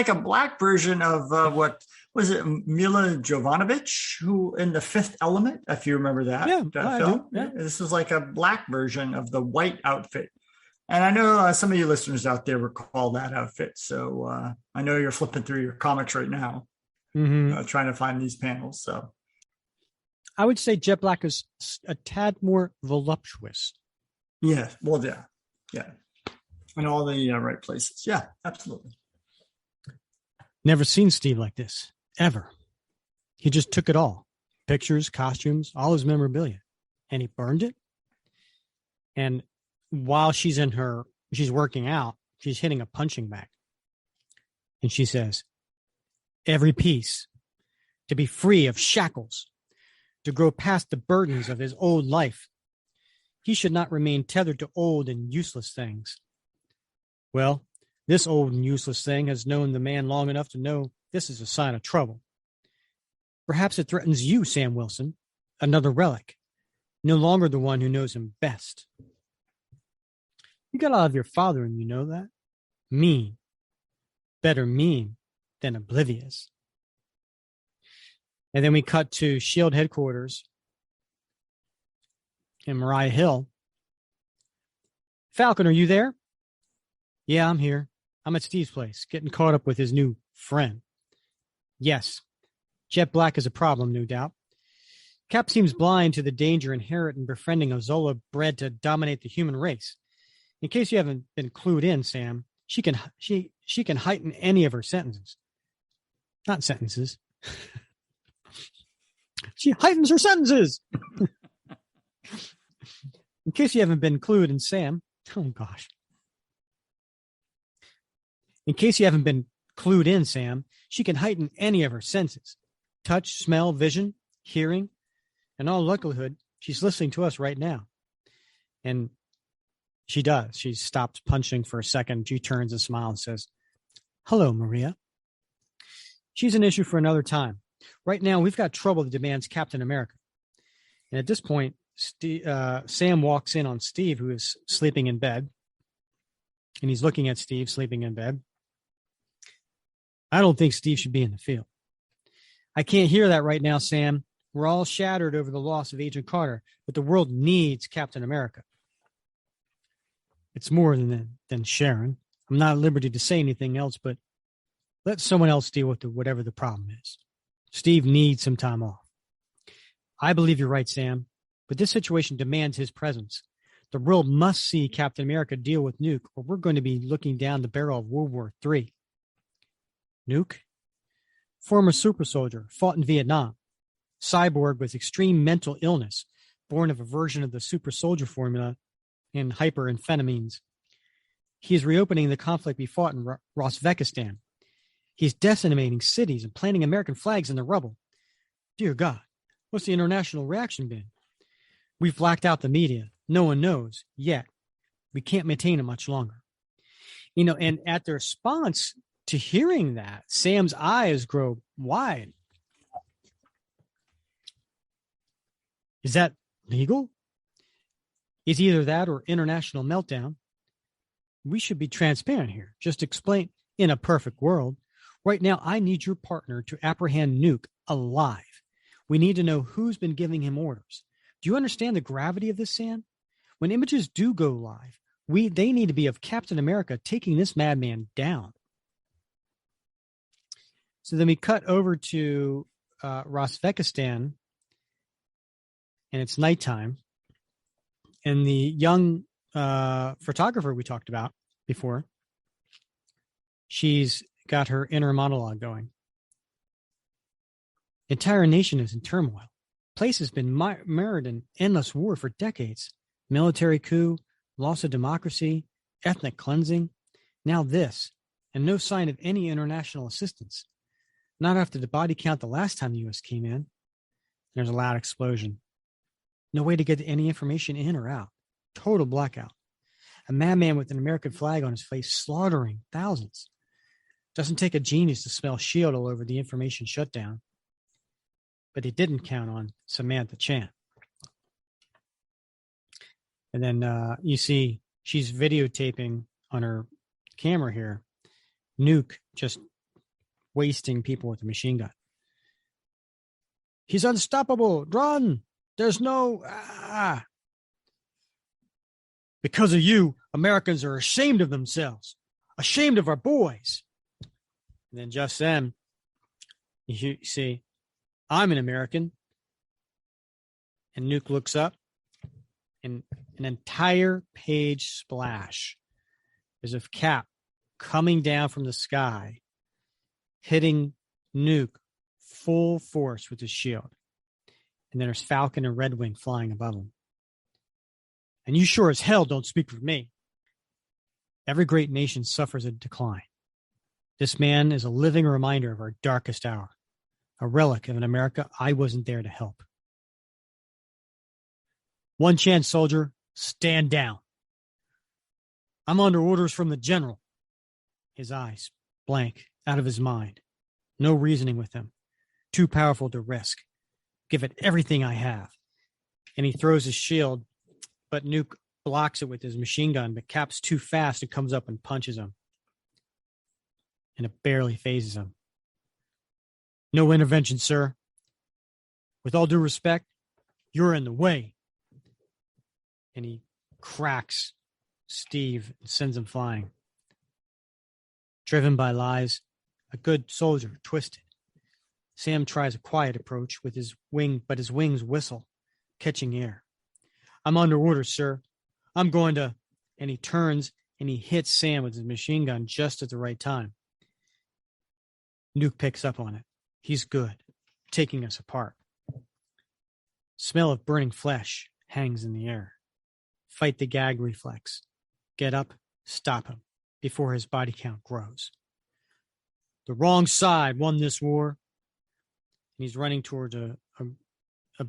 a black version of what was it, Mila Jovanovic, who in The Fifth Element, if you remember that film. I do. Yeah. This is like a black version of the white outfit. And I know some of you listeners out there recall that outfit. So I know you're flipping through your comics right now, trying to find these panels. So I would say Jet Black is a tad more voluptuous. Yeah. Well, yeah. In all the right places. Yeah, absolutely. Never seen Steve like this, ever. He just took it all. Pictures, costumes, all his memorabilia. And he burned it. And while she's working out, she's hitting a punching bag. And she says, every piece, to be free of shackles, to grow past the burdens of his old life. He should not remain tethered to old and useless things. Well, this old and useless thing has known the man long enough to know this is a sign of trouble. Perhaps it threatens you, Sam Wilson, another relic, no longer the one who knows him best. You got all of your father, and you know that. Mean. Better mean than oblivious. And then we cut to S.H.I.E.L.D. headquarters in Mariah Hill. Falcon, are you there? Yeah, I'm here. I'm at Steve's place, getting caught up with his new friend. Yes, Jet Black is a problem, no doubt. Cap seems blind to the danger inherent in befriending a Zola bred to dominate the human race. In case you haven't been clued in, Sam, she can heighten any of her sentences. Not sentences. She heightens her sentences. In case you haven't been clued in, Sam. Oh, gosh. In case you haven't been clued in, Sam, she can heighten any of her senses. Touch, smell, vision, hearing. In all likelihood, she's listening to us right now. And she does. She stops punching for a second. She turns and smiles and says, hello, Maria. She's an issue for another time. Right now, we've got trouble that demands Captain America. And at this point, Sam walks in on Steve, who is sleeping in bed. And he's looking at Steve sleeping in bed. I don't think Steve should be in the field. I can't hear that right now, Sam. We're all shattered over the loss of Agent Carter, but the world needs Captain America. It's more than Sharon. I'm not at liberty to say anything else, but let someone else deal with whatever the problem is. Steve needs some time off. I believe you're right, Sam, but this situation demands his presence. The world must see Captain America deal with Nuke, or we're going to be looking down the barrel of World War III. Nuke? Former super soldier, fought in Vietnam. Cyborg with extreme mental illness, born of a version of the super soldier formula in hyperamphetamines. He is reopening the conflict we fought in Rosvekistan. He's decimating cities and planting American flags in the rubble. Dear God, what's the international reaction been? We've blacked out the media. No one knows yet. We can't maintain it much longer. And at the response to hearing that, Sam's eyes grow wide. Is that legal? It's either that or international meltdown. We should be transparent here. Just explain. In a perfect world, right now, I need your partner to apprehend Nuke alive. We need to know who's been giving him orders. Do you understand the gravity of this, Sam? When images do go live, they need to be of Captain America taking this madman down. So then we cut over to Rosvekistan, and it's nighttime. And the young photographer we talked about before, she's got her inner monologue going. Entire nation is in turmoil. Place has been mired in endless war for decades. Military coup, loss of democracy, ethnic cleansing. Now this, and no sign of any international assistance. Not after the body count the last time the U.S. came in. There's a loud explosion. No way to get any information in or out. Total blackout. A madman with an American flag on his face slaughtering thousands. Doesn't take a genius to smell S.H.I.E.L.D. all over the information shutdown. But they didn't count on Samantha Chan. And then you see she's videotaping on her camera here. Nuke just wasting people with a machine gun. He's unstoppable. Run. There's no... Because of you, Americans are ashamed of themselves. Ashamed of our boys. And then just then, you see, I'm an American. And Nuke looks up, and an entire page splash as if Cap coming down from the sky, hitting Nuke full force with his shield. And then there's Falcon and Red Wing flying above him. And you sure as hell don't speak for me. Every great nation suffers a decline. This man is a living reminder of our darkest hour, a relic of an America I wasn't there to help. One chance, soldier, stand down. I'm under orders from the general. His eyes blank, out of his mind. No reasoning with him. Too powerful to risk. Give it everything I have. And he throws his shield, but Nuke blocks it with his machine gun, but Cap's too fast and comes up and punches him. And it barely phases him. No intervention, sir. With all due respect, you're in the way. And he cracks Steve and sends him flying. Driven by lies, a good soldier twisted. Sam tries a quiet approach with his wing, but his wings whistle, catching air. I'm under orders, sir. I'm going to... And he turns and he hits Sam with his machine gun just at the right time. Nuke picks up on it. He's good, taking us apart. Smell of burning flesh hangs in the air. Fight the gag reflex. Get up, stop him, before his body count grows. The wrong side won this war. And he's running towards a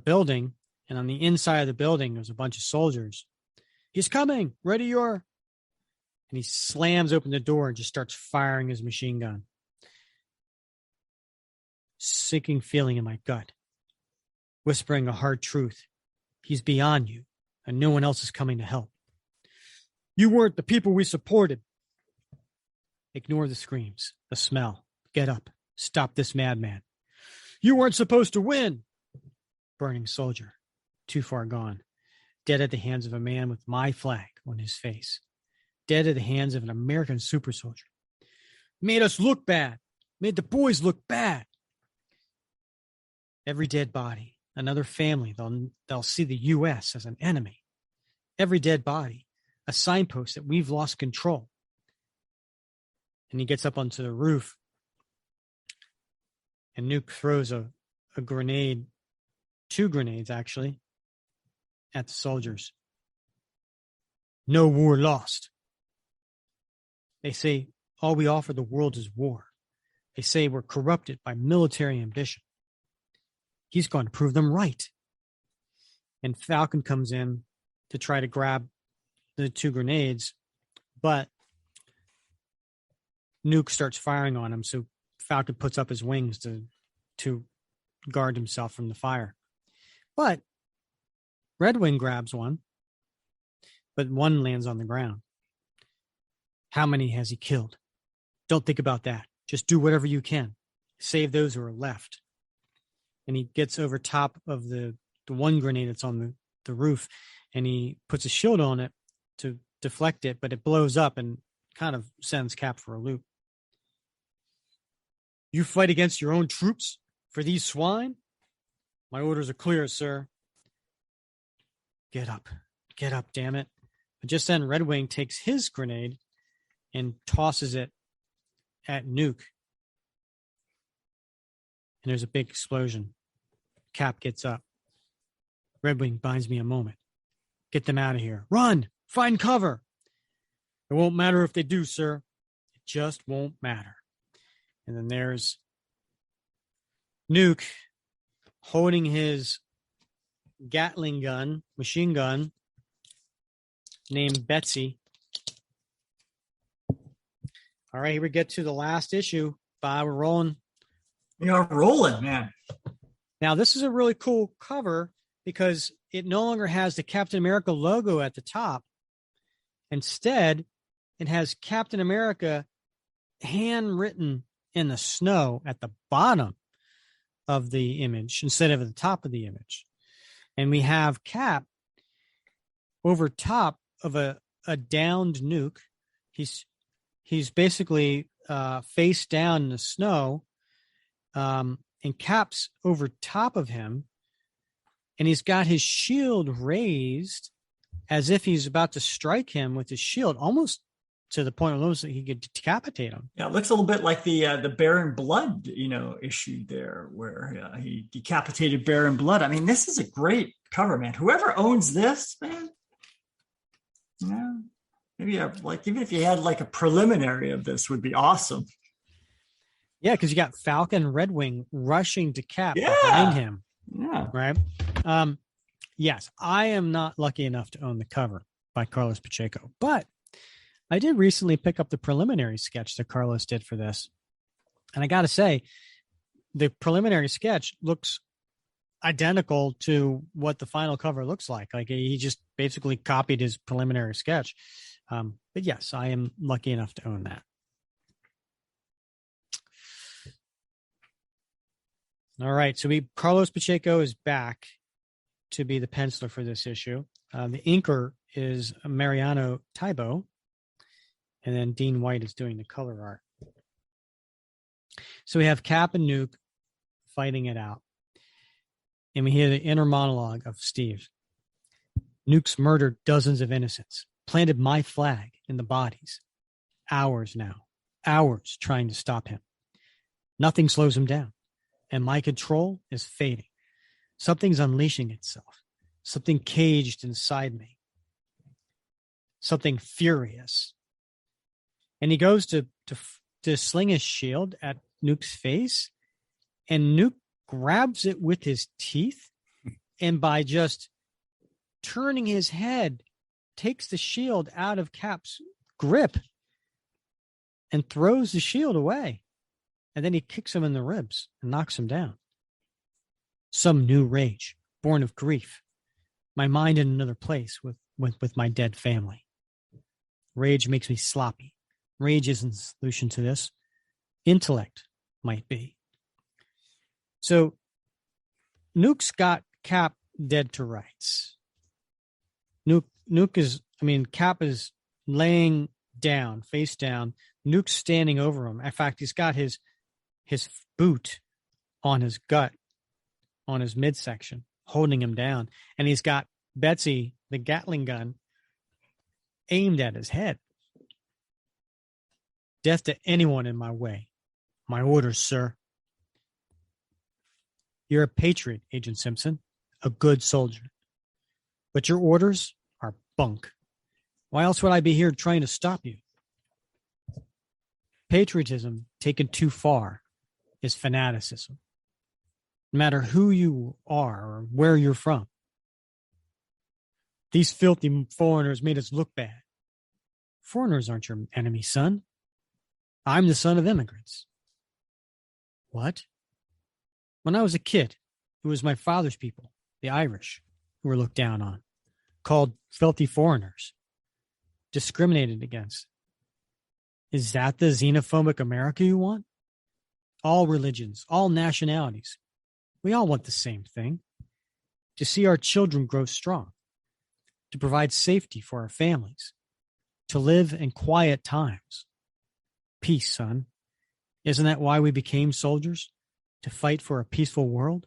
building, and on the inside of the building, there's a bunch of soldiers. He's coming! Ready your... And he slams open the door and just starts firing his machine gun. Sinking feeling in my gut. Whispering a hard truth. He's beyond you, and no one else is coming to help. You weren't the people we supported. Ignore the screams, the smell. Get up. Stop this madman. You weren't supposed to win. Burning soldier. Too far gone. Dead at the hands of a man with my flag on his face. Dead at the hands of an American super soldier. Made us look bad. Made the boys look bad. Every dead body. Another family. They'll see the U.S. as an enemy. Every dead body. A signpost that we've lost control. And he gets up onto the roof. And Nuke throws a grenade, 2 grenades actually, at the soldiers. No war lost. They say all we offer the world is war. They say we're corrupted by military ambition. He's going to prove them right. And Falcon comes in to try to grab the 2 grenades, but Nuke starts firing on him, so Falcon puts up his wings to guard himself from the fire. But Red Wing grabs one, but one lands on the ground. How many has he killed? Don't think about that. Just do whatever you can. Save those who are left. And he gets over top of the one grenade that's on the roof, and he puts a shield on it to deflect it, but it blows up and kind of sends Cap for a loop. You fight against your own troops for these swine? My orders are clear, sir. Get up, damn it. But just then, Red Wing takes his grenade and tosses it at Nuke. And there's a big explosion. Cap gets up. Red Wing binds me a moment. Get them out of here. Run! Find cover! It won't matter if they do, sir. It just won't matter. And then there's Nuke holding his Gatling gun, machine gun, named Betsy. All right, here we get to the last issue. Bob, we're rolling. We are rolling, man. Now, this is a really cool cover because it no longer has the Captain America logo at the top. Instead, it has Captain America handwritten in the snow at the bottom of the image instead of at the top of the image. And we have Cap over top of a downed Nuke. He's basically face down in the snow, and Cap's over top of him, and he's got his shield raised as if he's about to strike him with his shield, almost to the point where he could decapitate him. Yeah, it looks a little bit like the Baron Blood, issue there, where he decapitated Baron Blood. I mean, this is a great cover, man. Whoever owns this, man, maybe even if you had like a preliminary of this, would be awesome. Yeah, because you got Falcon and Red Wing rushing to Cap behind him. Yeah, right. Yes, I am not lucky enough to own the cover by Carlos Pacheco, but I did recently pick up the preliminary sketch that Carlos did for this. And I got to say, the preliminary sketch looks identical to what the final cover looks like. Like he just basically copied his preliminary sketch. But yes, I am lucky enough to own that. All right. So Carlos Pacheco is back to be the penciler for this issue. The inker is Mariano Taibo. And then Dean White is doing the color art. So we have Cap and Nuke fighting it out. And we hear the inner monologue of Steve. Nuke's murdered dozens of innocents, planted my flag in the bodies. Hours now. Hours trying to stop him. Nothing slows him down. And my control is fading. Something's unleashing itself. Something caged inside me. Something furious. And he goes to sling his shield at Nuke's face, and Nuke grabs it with his teeth, and by just turning his head, takes the shield out of Cap's grip and throws the shield away. And then he kicks him in the ribs and knocks him down. Some new rage, born of grief. My mind in another place with my dead family. Rage makes me sloppy. Rage isn't the solution to this. Intellect might be. So Nuke's got Cap dead to rights. Cap is laying down, face down. Nuke's standing over him. In fact, he's got his boot on his gut, on his midsection, holding him down. And he's got Betsy, the Gatling gun, aimed at his head. Death to anyone in my way. My orders, sir. You're a patriot, Agent Simpson, a good soldier. But your orders are bunk. Why else would I be here trying to stop you? Patriotism taken too far is fanaticism. No matter who you are or where you're from. These filthy foreigners made us look bad. Foreigners aren't your enemy, son. I'm the son of immigrants. What? When I was a kid, it was my father's people, the Irish, who were looked down on, called filthy foreigners, discriminated against. Is that the xenophobic America you want? All religions, all nationalities. We all want the same thing. To see our children grow strong. To provide safety for our families. To live in quiet times. Peace, son. Isn't that why we became soldiers? To fight for a peaceful world?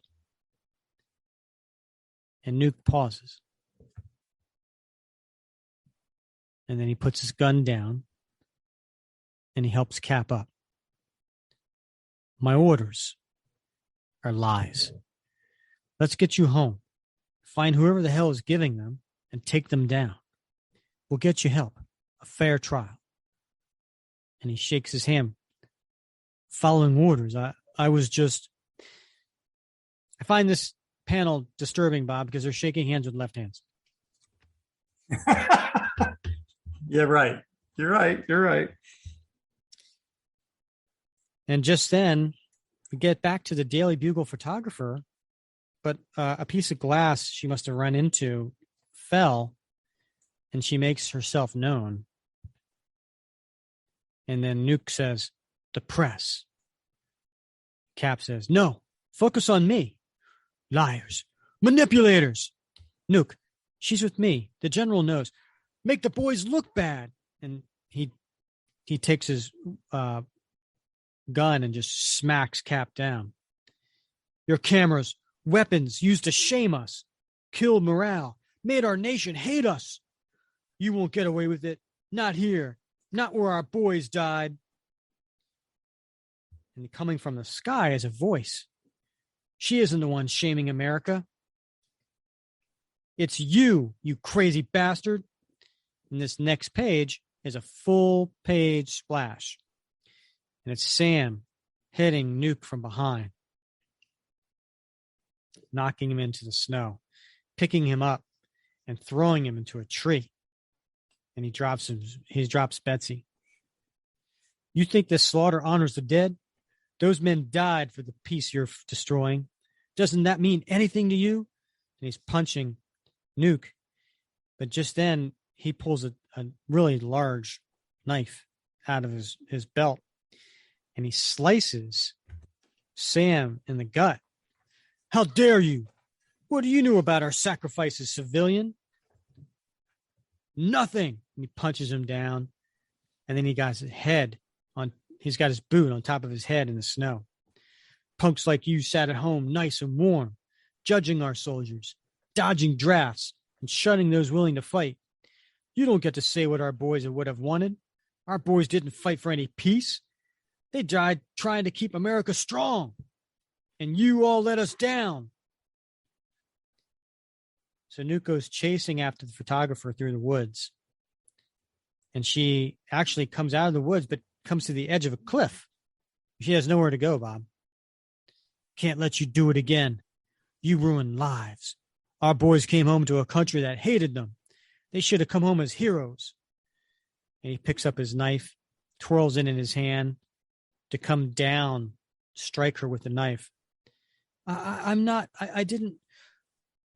And Nuke pauses. And then he puts his gun down and he helps Cap up. My orders are lies. Let's get you home. Find whoever the hell is giving them and take them down. We'll get you help. A fair trial. And he shakes his hand. Following orders. I was just... I find this panel disturbing, Bob, because they're shaking hands with left hands. Yeah, right. You're right. And just then, we get back to the Daily Bugle photographer, but a piece of glass she must have run into fell, and she makes herself known. And then Nuke says, "The press." Cap says, "No, focus on me. Liars, manipulators. Nuke, she's with me. The general knows. Make the boys look bad." And he takes his gun and just smacks Cap down. "Your cameras, weapons used to shame us, killed morale, made our nation hate us. You won't get away with it. Not here. Not where our boys died." And coming from the sky is a voice. She isn't the one shaming America. It's you, you crazy bastard. And this next page is a full page splash. And it's Sam hitting Nuke from behind, knocking him into the snow, picking him up and throwing him into a tree. And he drops Betsy. "You think this slaughter honors the dead? Those men died for the peace you're destroying. Doesn't that mean anything to you?" And he's punching Nuke. But just then, he pulls a really large knife out of his belt, and he slices Sam in the gut. "How dare you? What do you know about our sacrifices, civilian?" "Nothing." And he punches him down, and then he got he's got his boot on top of his head in the snow. "Punks like you sat at home nice and warm, judging our soldiers, dodging drafts, and shunning those willing to fight. You don't get to say what our boys would have wanted. Our boys didn't fight for any peace. They died trying to keep America strong. And you all let us down." So Nuke goes chasing after the photographer through the woods. And she actually comes out of the woods, but comes to the edge of a cliff. She has nowhere to go, Bob. "Can't let you do it again. You ruined lives. Our boys came home to a country that hated them. They should have come home as heroes." And he picks up his knife, twirls it in his hand to come down, strike her with the knife. I didn't.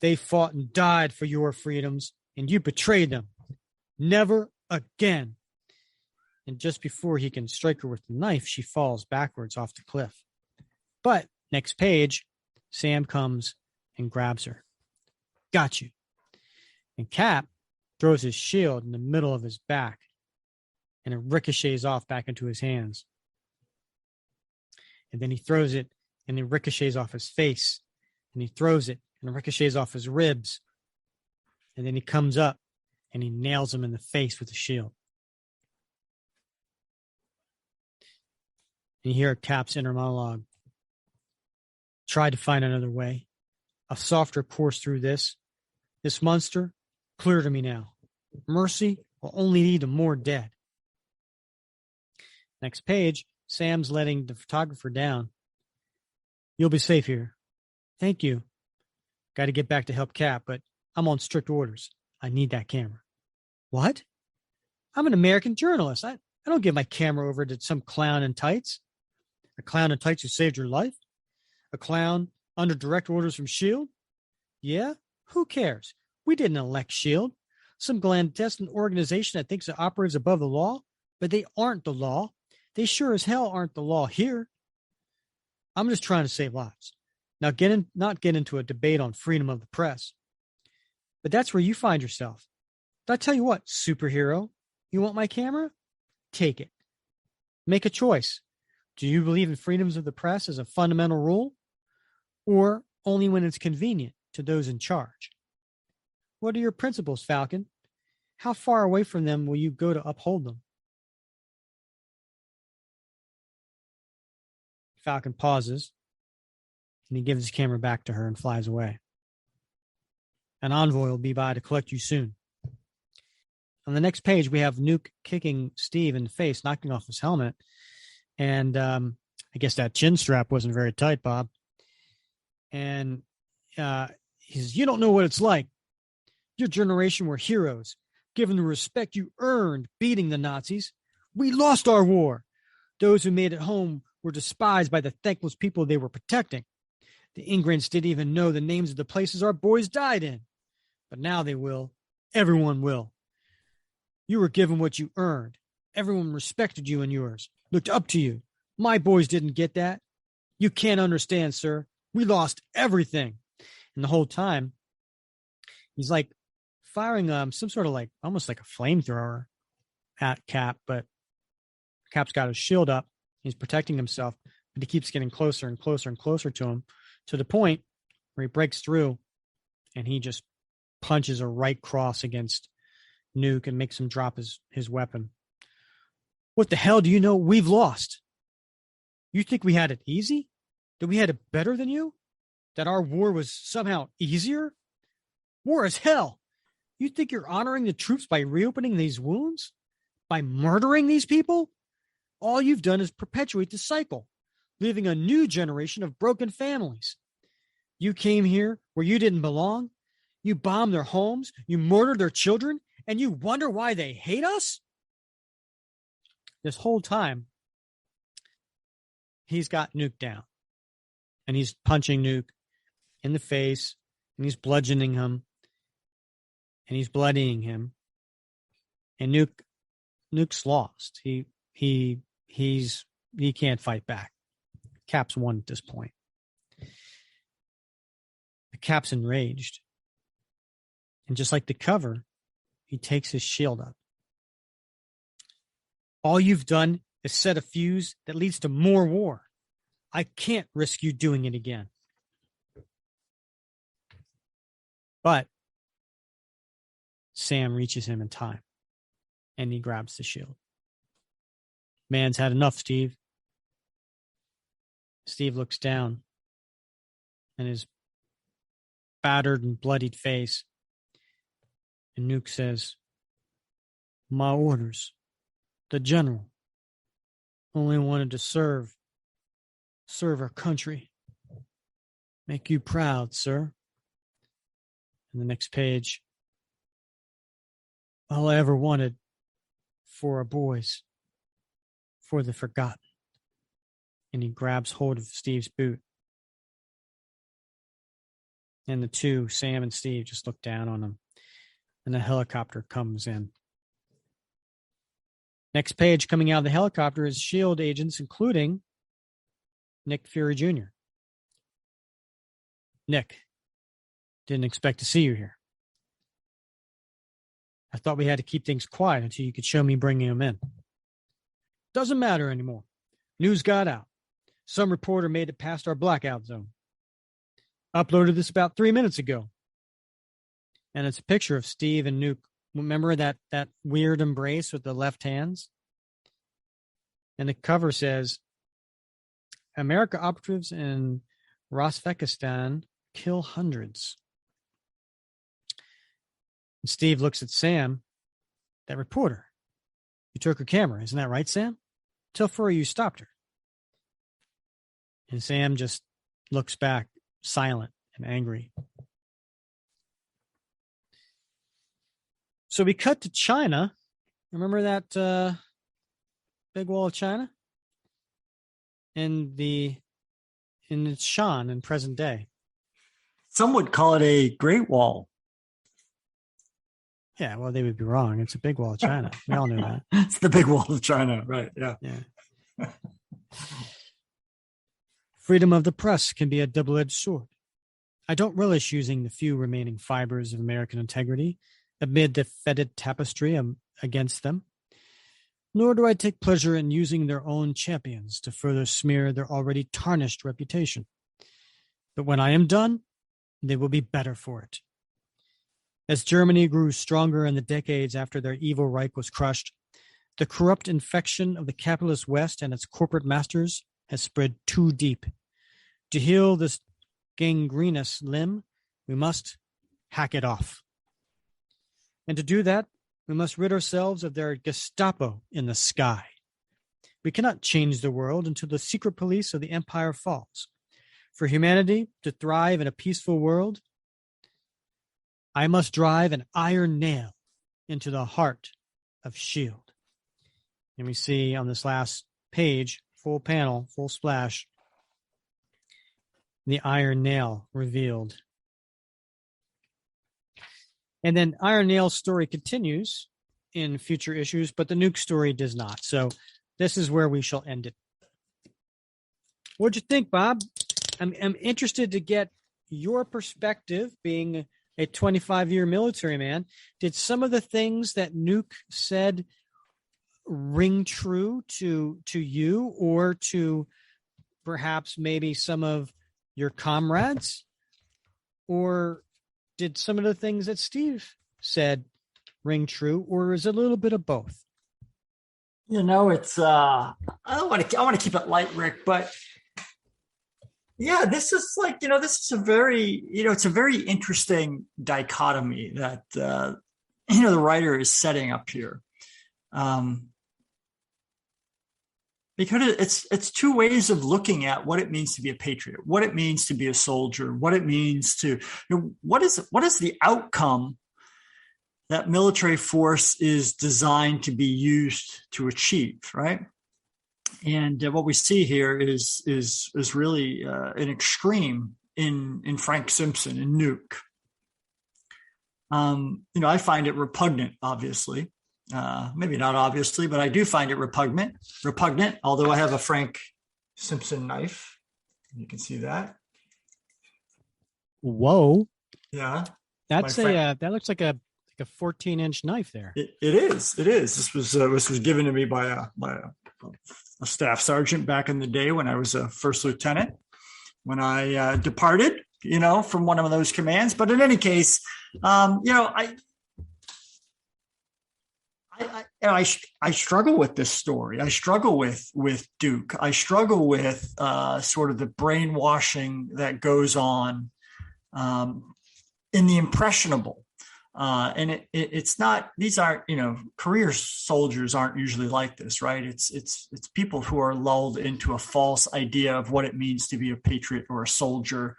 "They fought and died for your freedoms, and you betrayed them. Never again." And just before he can strike her with the knife, she falls backwards off the cliff. But next page, Sam comes and grabs her. "Got you." And Cap throws his shield in the middle of his back, and it ricochets off back into his hands. And then he throws it, and it ricochets off his face. And he throws it, and it ricochets off his ribs. And then he comes up, and he nails him in the face with the shield. And you hear Cap's inner monologue. "Tried to find another way, a softer course through this. This monster, clear to me now. Mercy will only lead to more dead." Next page, Sam's letting the photographer down. "You'll be safe here." "Thank you. Got to get back to help Cap, but I'm on strict orders. I need that camera." "What? I'm an American journalist. I don't give my camera over to some clown in tights." "A clown in tights who saved your life? A clown under direct orders from S.H.I.E.L.D.? Yeah? Who cares? We didn't elect S.H.I.E.L.D. Some clandestine organization that thinks it operates above the law, but they aren't the law. They sure as hell aren't the law here. I'm just trying to save lives. Now not get into a debate on freedom of the press. But that's where you find yourself. But I tell you what, superhero, you want my camera? Take it. Make a choice. Do you believe in freedoms of the press as a fundamental rule, or only when it's convenient to those in charge? What are your principles, Falcon? How far away from them will you go to uphold them?" Falcon pauses, and he gives his camera back to her and flies away. "An envoy will be by to collect you soon." On the next page, we have Nuke kicking Steve in the face, knocking off his helmet. And I guess that chin strap wasn't very tight, Bob. And he says, you don't know what it's like. Your generation were heroes, given the respect you earned beating the Nazis. We lost our war. Those who made it home were despised by the thankless people they were protecting. The immigrants didn't even know the names of the places our boys died in. But now they will. Everyone will. You were given what you earned. Everyone respected you and yours, looked up to you. My boys didn't get that. You can't understand, sir. We lost everything. And the whole time, he's like firing some sort of like almost like a flamethrower at Cap, but Cap's got his shield up. He's protecting himself, but he keeps getting closer and closer and closer to him, to the point where he breaks through and he just punches a right cross against Nuke and makes him drop his weapon. What the hell do you know we've lost? You think we had it easy? That we had it better than you? That our war was somehow easier? War is hell. You think you're honoring the troops by reopening these wounds? By murdering these people? All you've done is perpetuate the cycle, leaving a new generation of broken families. You came here where you didn't belong. You bombed their homes. You murdered their children. And you wonder why they hate us? This whole time, he's got Nuke down. And he's punching Nuke in the face. And he's bludgeoning him. And he's bloodying him. And Nuke's lost. He can't fight back. Cap's won at this point. The Cap's enraged. And just like the cover, he takes his shield up. All you've done is set a fuse that leads to more war. I can't risk you doing it again. But Sam reaches him in time, and he grabs the shield. Man's had enough, Steve. Steve looks down, and his battered and bloodied face. And Nuke says, my orders. The general only wanted to serve our country. Make you proud, sir. And the next page, all I ever wanted for our boys, for the forgotten. And he grabs hold of Steve's boot. And the two, Sam and Steve, just look down on him. And a helicopter comes in. Next page, coming out of the helicopter is SHIELD agents, including Nick Fury Jr. Nick, didn't expect to see you here. I thought we had to keep things quiet until you could show me bringing him in. Doesn't matter anymore. News got out. Some reporter made it past our blackout zone. Uploaded this about 3 minutes ago. And it's a picture of Steve and Nuke. Remember that weird embrace with the left hands? And the cover says, America operatives in Rosfekistan kill hundreds. And Steve looks at Sam, that reporter. You took her camera, isn't that right, Sam? Tell Fury you stopped her. And Sam just looks back, silent and angry. So we cut to China. Remember that big wall of China? And it's Shan in present day. Some would call it a Great Wall. Yeah, well, they would be wrong. It's a big wall of China. We all knew that. It's the big wall of China, right? Yeah. Freedom of the press can be a double-edged sword. I don't relish using the few remaining fibers of American integrity amid the fetid tapestry against them, nor do I take pleasure in using their own champions to further smear their already tarnished reputation. But when I am done, they will be better for it. As Germany grew stronger in the decades after their evil Reich was crushed, the corrupt infection of the capitalist West and its corporate masters has spread too deep. To heal this gangrenous limb, we must hack it off. And to do that, we must rid ourselves of their Gestapo in the sky. We cannot change the world until the secret police of the empire falls. For humanity to thrive in a peaceful world, I must drive an iron nail into the heart of S.H.I.E.L.D. And we see on this last page, full panel, full splash, the iron nail revealed. And then Iron Nail's story continues in future issues, but the Nuke story does not. So this is where we shall end it. What'd you think, Bob? I'm interested to get your perspective, being a 25-year military man. Did some of the things that Nuke said ring true to you, or to perhaps maybe some of your comrades? Or did some of the things that Steve said ring true, or is it a little bit of both? It's I want to keep it light, Rick, but yeah, this is like, this is a very, it's a very interesting dichotomy that, the writer is setting up here. Because it's two ways of looking at what it means to be a patriot, what it means to be a soldier, what it means to, what is the outcome that military force is designed to be used to achieve, right? And what we see here is really an extreme in Frank Simpson and Nuke. I find it repugnant, obviously. Maybe not obviously, but I do find it repugnant, although I have a Frank Simpson knife. You can see that. Whoa. Yeah. That looks like a 14-inch knife there. It is. This was given to me by a staff sergeant back in the day when I was a first lieutenant, when I departed, from one of those commands. But in any case, I struggle with this story. I struggle with Duke. I struggle with sort of the brainwashing that goes on in the impressionable. And it's not, these aren't, career soldiers aren't usually like this, right? It's people who are lulled into a false idea of what it means to be a patriot or a soldier.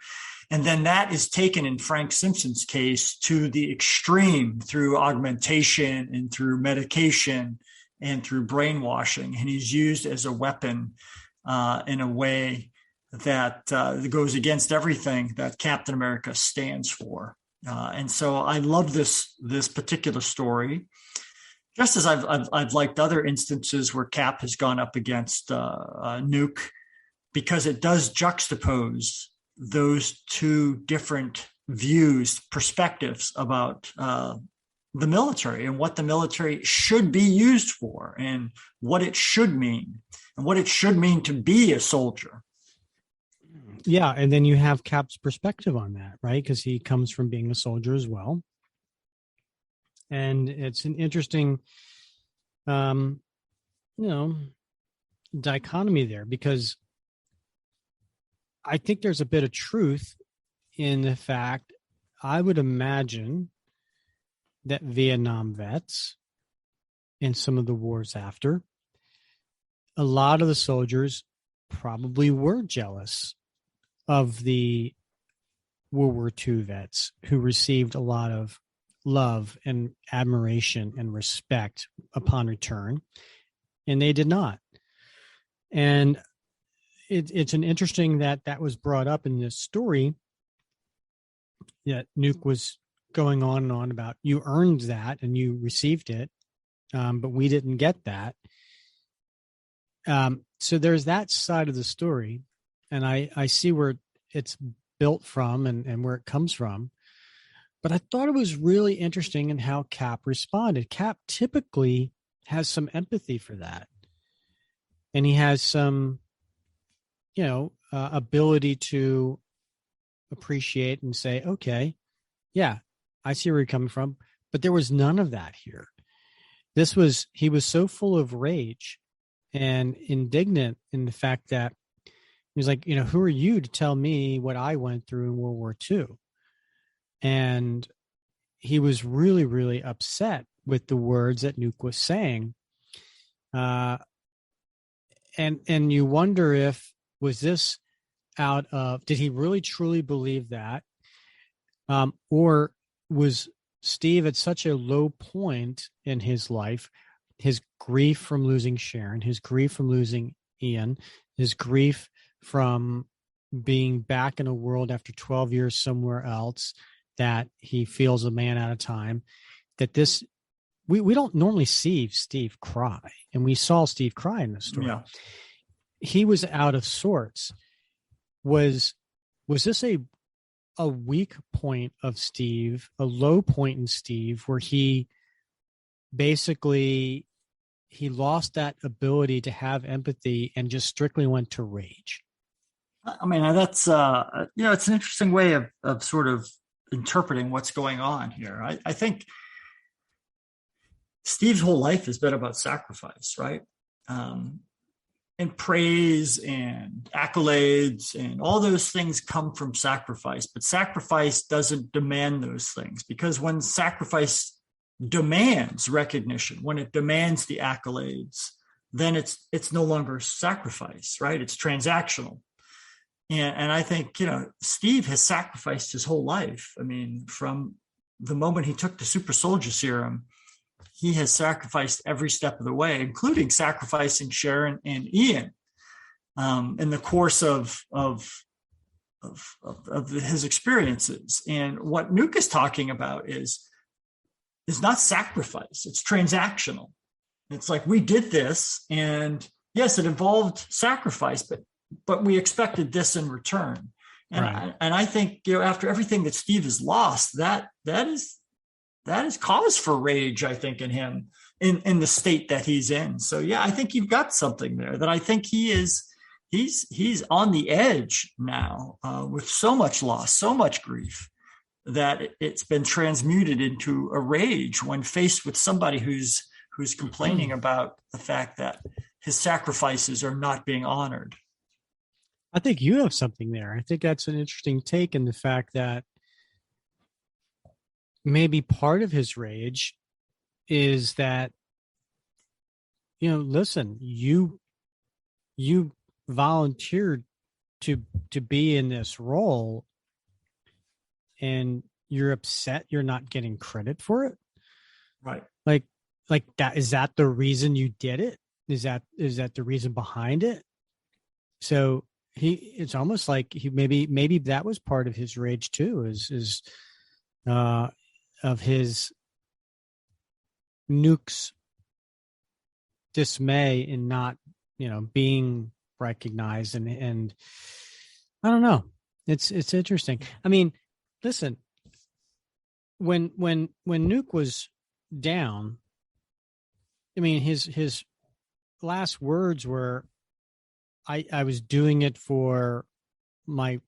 And then that is taken in Frank Simpson's case to the extreme through augmentation and through medication and through brainwashing. And he's used as a weapon in a way that goes against everything that Captain America stands for. And so I love this particular story, just as I've liked other instances where Cap has gone up against Nuke, because it does juxtapose those two different perspectives about the military and what the military should be used for and what it should mean and what it should mean to be a soldier. Yeah, and then you have Cap's perspective on that, right? Because he comes from being a soldier as well. And it's an interesting, dichotomy there, because I think there's a bit of truth in the fact, I would imagine that Vietnam vets and some of the wars after, a lot of the soldiers probably were jealous of the World War II vets who received a lot of love and admiration and respect upon return, and they did not. And it's an interesting that was brought up in this story, that Nuke was going on and on about, you earned that and you received it, but we didn't get that. So there's that side of the story. And I see where it's built from and where it comes from. But I thought it was really interesting in how Cap responded. Cap typically has some empathy for that. And he has some, ability to appreciate and say, okay, yeah, I see where you're coming from. But there was none of that here. He was so full of rage and indignant in the fact that he was like, who are you to tell me what I went through in World War II? And he was really, really upset with the words that Nuke was saying. And you wonder was this out of, did he really truly believe that? Or was Steve at such a low point in his life, his grief from losing Sharon, his grief from losing Ian, his grief from being back in a world after 12 years somewhere else, that he feels a man out of time, that this, we don't normally see Steve cry, and we saw Steve cry in the story. Yeah. He was out of sorts. Was this a weak point of Steve, a low point in Steve, where he basically lost that ability to have empathy and just strictly went to rage? I mean, that's it's an interesting way of sort of interpreting what's going on here. I think Steve's whole life has been about sacrifice, right? And praise and accolades and all those things come from sacrifice, but sacrifice doesn't demand those things, because when sacrifice demands recognition, when it demands the accolades, then it's no longer sacrifice, right? It's transactional. And I think, Steve has sacrificed his whole life. I mean, from the moment he took the super soldier serum, he has sacrificed every step of the way, including sacrificing Sharon and Ian in the course of his experiences. And what Nuke is talking about is not sacrifice; it's transactional. It's like, we did this, and yes, it involved sacrifice, but we expected this in return. And right. I think, after everything that Steve has lost, that is cause for rage, I think, in him, in the state that he's in. So yeah, I think you've got something there that I think he's on the edge now, with so much loss, so much grief, that it's been transmuted into a rage when faced with somebody who's complaining about the fact that his sacrifices are not being honored. I think you have something there. I think that's an interesting take, in the fact that maybe part of his rage is that, listen, you volunteered to be in this role, and you're upset you're not getting credit for it. Right. Like that, is that the reason you did it? Is that the reason behind it? So it's almost like maybe that was part of his rage too, is of his Nuke's dismay in not, being recognized, and I don't know. It's interesting. I mean, listen, when Nuke was down, I mean, his last words were, I was doing it for my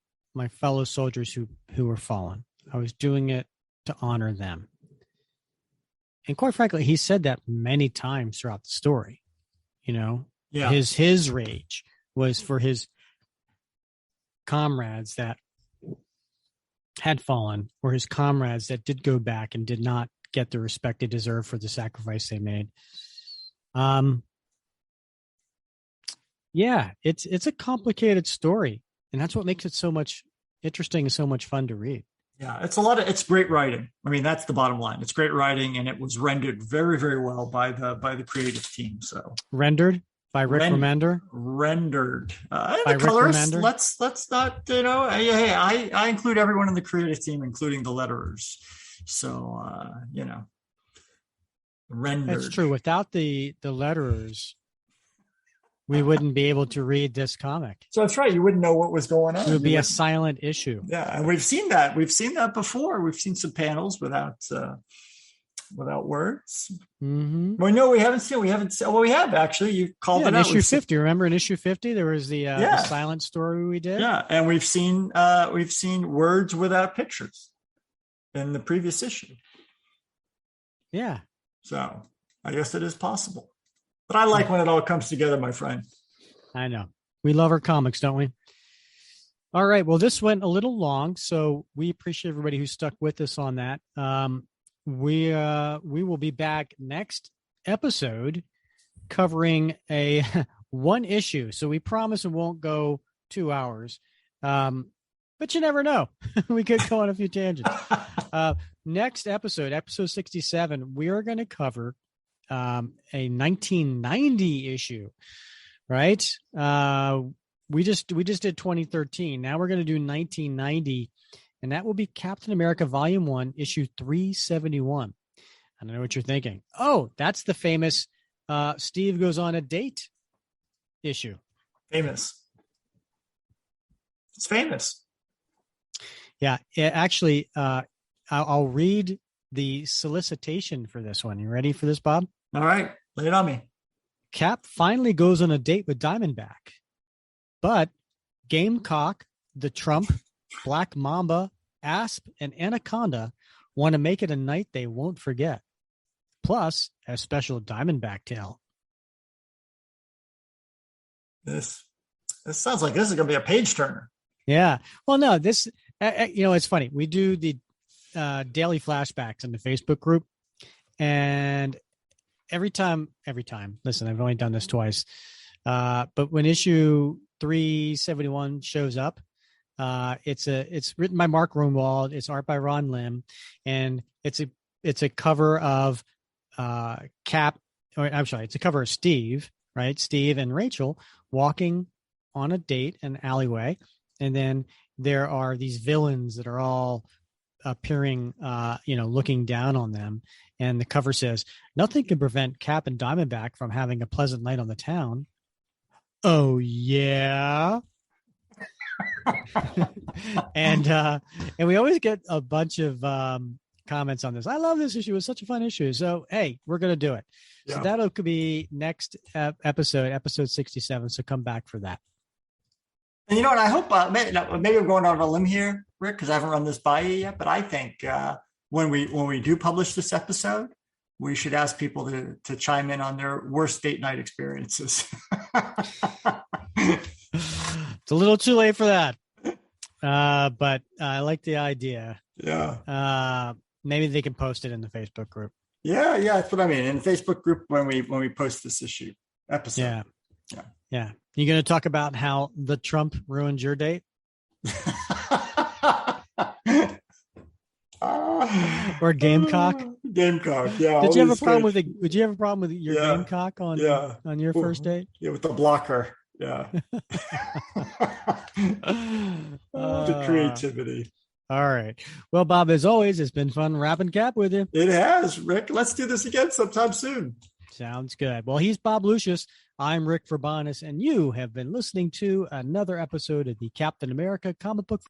fellow soldiers who were fallen. I was doing it to honor them. And quite frankly, he said that many times throughout the story. Yeah. His rage was for his comrades that had fallen, or his comrades that did go back and did not get the respect they deserve for the sacrifice they made. Yeah, it's a complicated story, and that's what makes it so much interesting and so much fun to read. Yeah, it's great writing. I mean, that's the bottom line. It's great writing, and it was rendered very, very well by the creative team. So rendered by Rick Remender. Rendered by the colors. Rick Remender. Let's not, hey, I include everyone in the creative team, including the letterers. So rendered. That's true. Without the letterers, we wouldn't be able to read this comic. So that's right. You wouldn't know what was going on. It would be a silent issue. Yeah, and we've seen that. We've seen that before. We've seen some panels without words. Mm-hmm. Well, no, we haven't seen. Well, we have actually. You called it out. Issue 50. Remember in issue 50, there was the silent story we did. Yeah, and we've seen words without pictures in the previous issue. Yeah. So I guess it is possible. But I like when it all comes together, my friend. I know. We love our comics, don't we? All right. Well, this went a little long, so we appreciate everybody who stuck with us on that. We will be back next episode covering a one issue. So we promise it won't go 2 hours. But you never know. We could go on a few tangents. Next episode 67, we are going to cover a 1990 issue, right? We just did 2013. Now we're going to do 1990, and that will be Captain America Volume 1, issue 371. I don't know what you're thinking. Oh, that's the famous Steve Goes on a Date issue. Famous. It's famous. Yeah, actually, I'll read the solicitation for this one. You ready for this, Bob? All right, lay it on me. Cap finally goes on a date with Diamondback, but Gamecock, the Trump, Black Mamba, Asp, and Anaconda want to make it a night they won't forget. Plus, a special Diamondback tale. This sounds like this is going to be a page turner. Yeah. Well, no, this, it's funny. We do the daily flashbacks in the Facebook group, and every time, listen, I've only done this twice. But when issue 371 shows up, it's written by Mark Grunwald. It's art by Ron Lim, and it's a cover of Cap, or I'm sorry, it's a cover of Steve, right? Steve and Rachel walking on a date in an alleyway. And then there are these villains that are all appearing, looking down on them. And the cover says, nothing can prevent Cap and Diamondback from having a pleasant night on the town. Oh, yeah. and we always get a bunch of comments on this. I love this issue. It's such a fun issue. So, hey, we're going to do it. Yeah. So that'll could be next episode 67. So come back for that. And you know what? I hope maybe I'm going out on a limb here, Rick, because I haven't run this by you yet. But I think when we do publish this episode, we should ask people to chime in on their worst date night experiences. It's a little too late for that, but I like the idea. Yeah. Maybe they can post it in the Facebook group. Yeah, that's what I mean. In the Facebook group when we post this episode. Yeah. You going to talk about how the Trump ruined your date? Or Gamecock? Gamecock, yeah. Did you have a problem with your Gamecock on your first date? Yeah, with the blocker. Yeah. The creativity. All right. Well, Bob, as always, it's been fun wrapping Cap with you. It has, Rick. Let's do this again sometime soon. Sounds good. Well, he's Bob Lucius. I'm Rick Verbanis, and you have been listening to another episode of the Captain America comic book.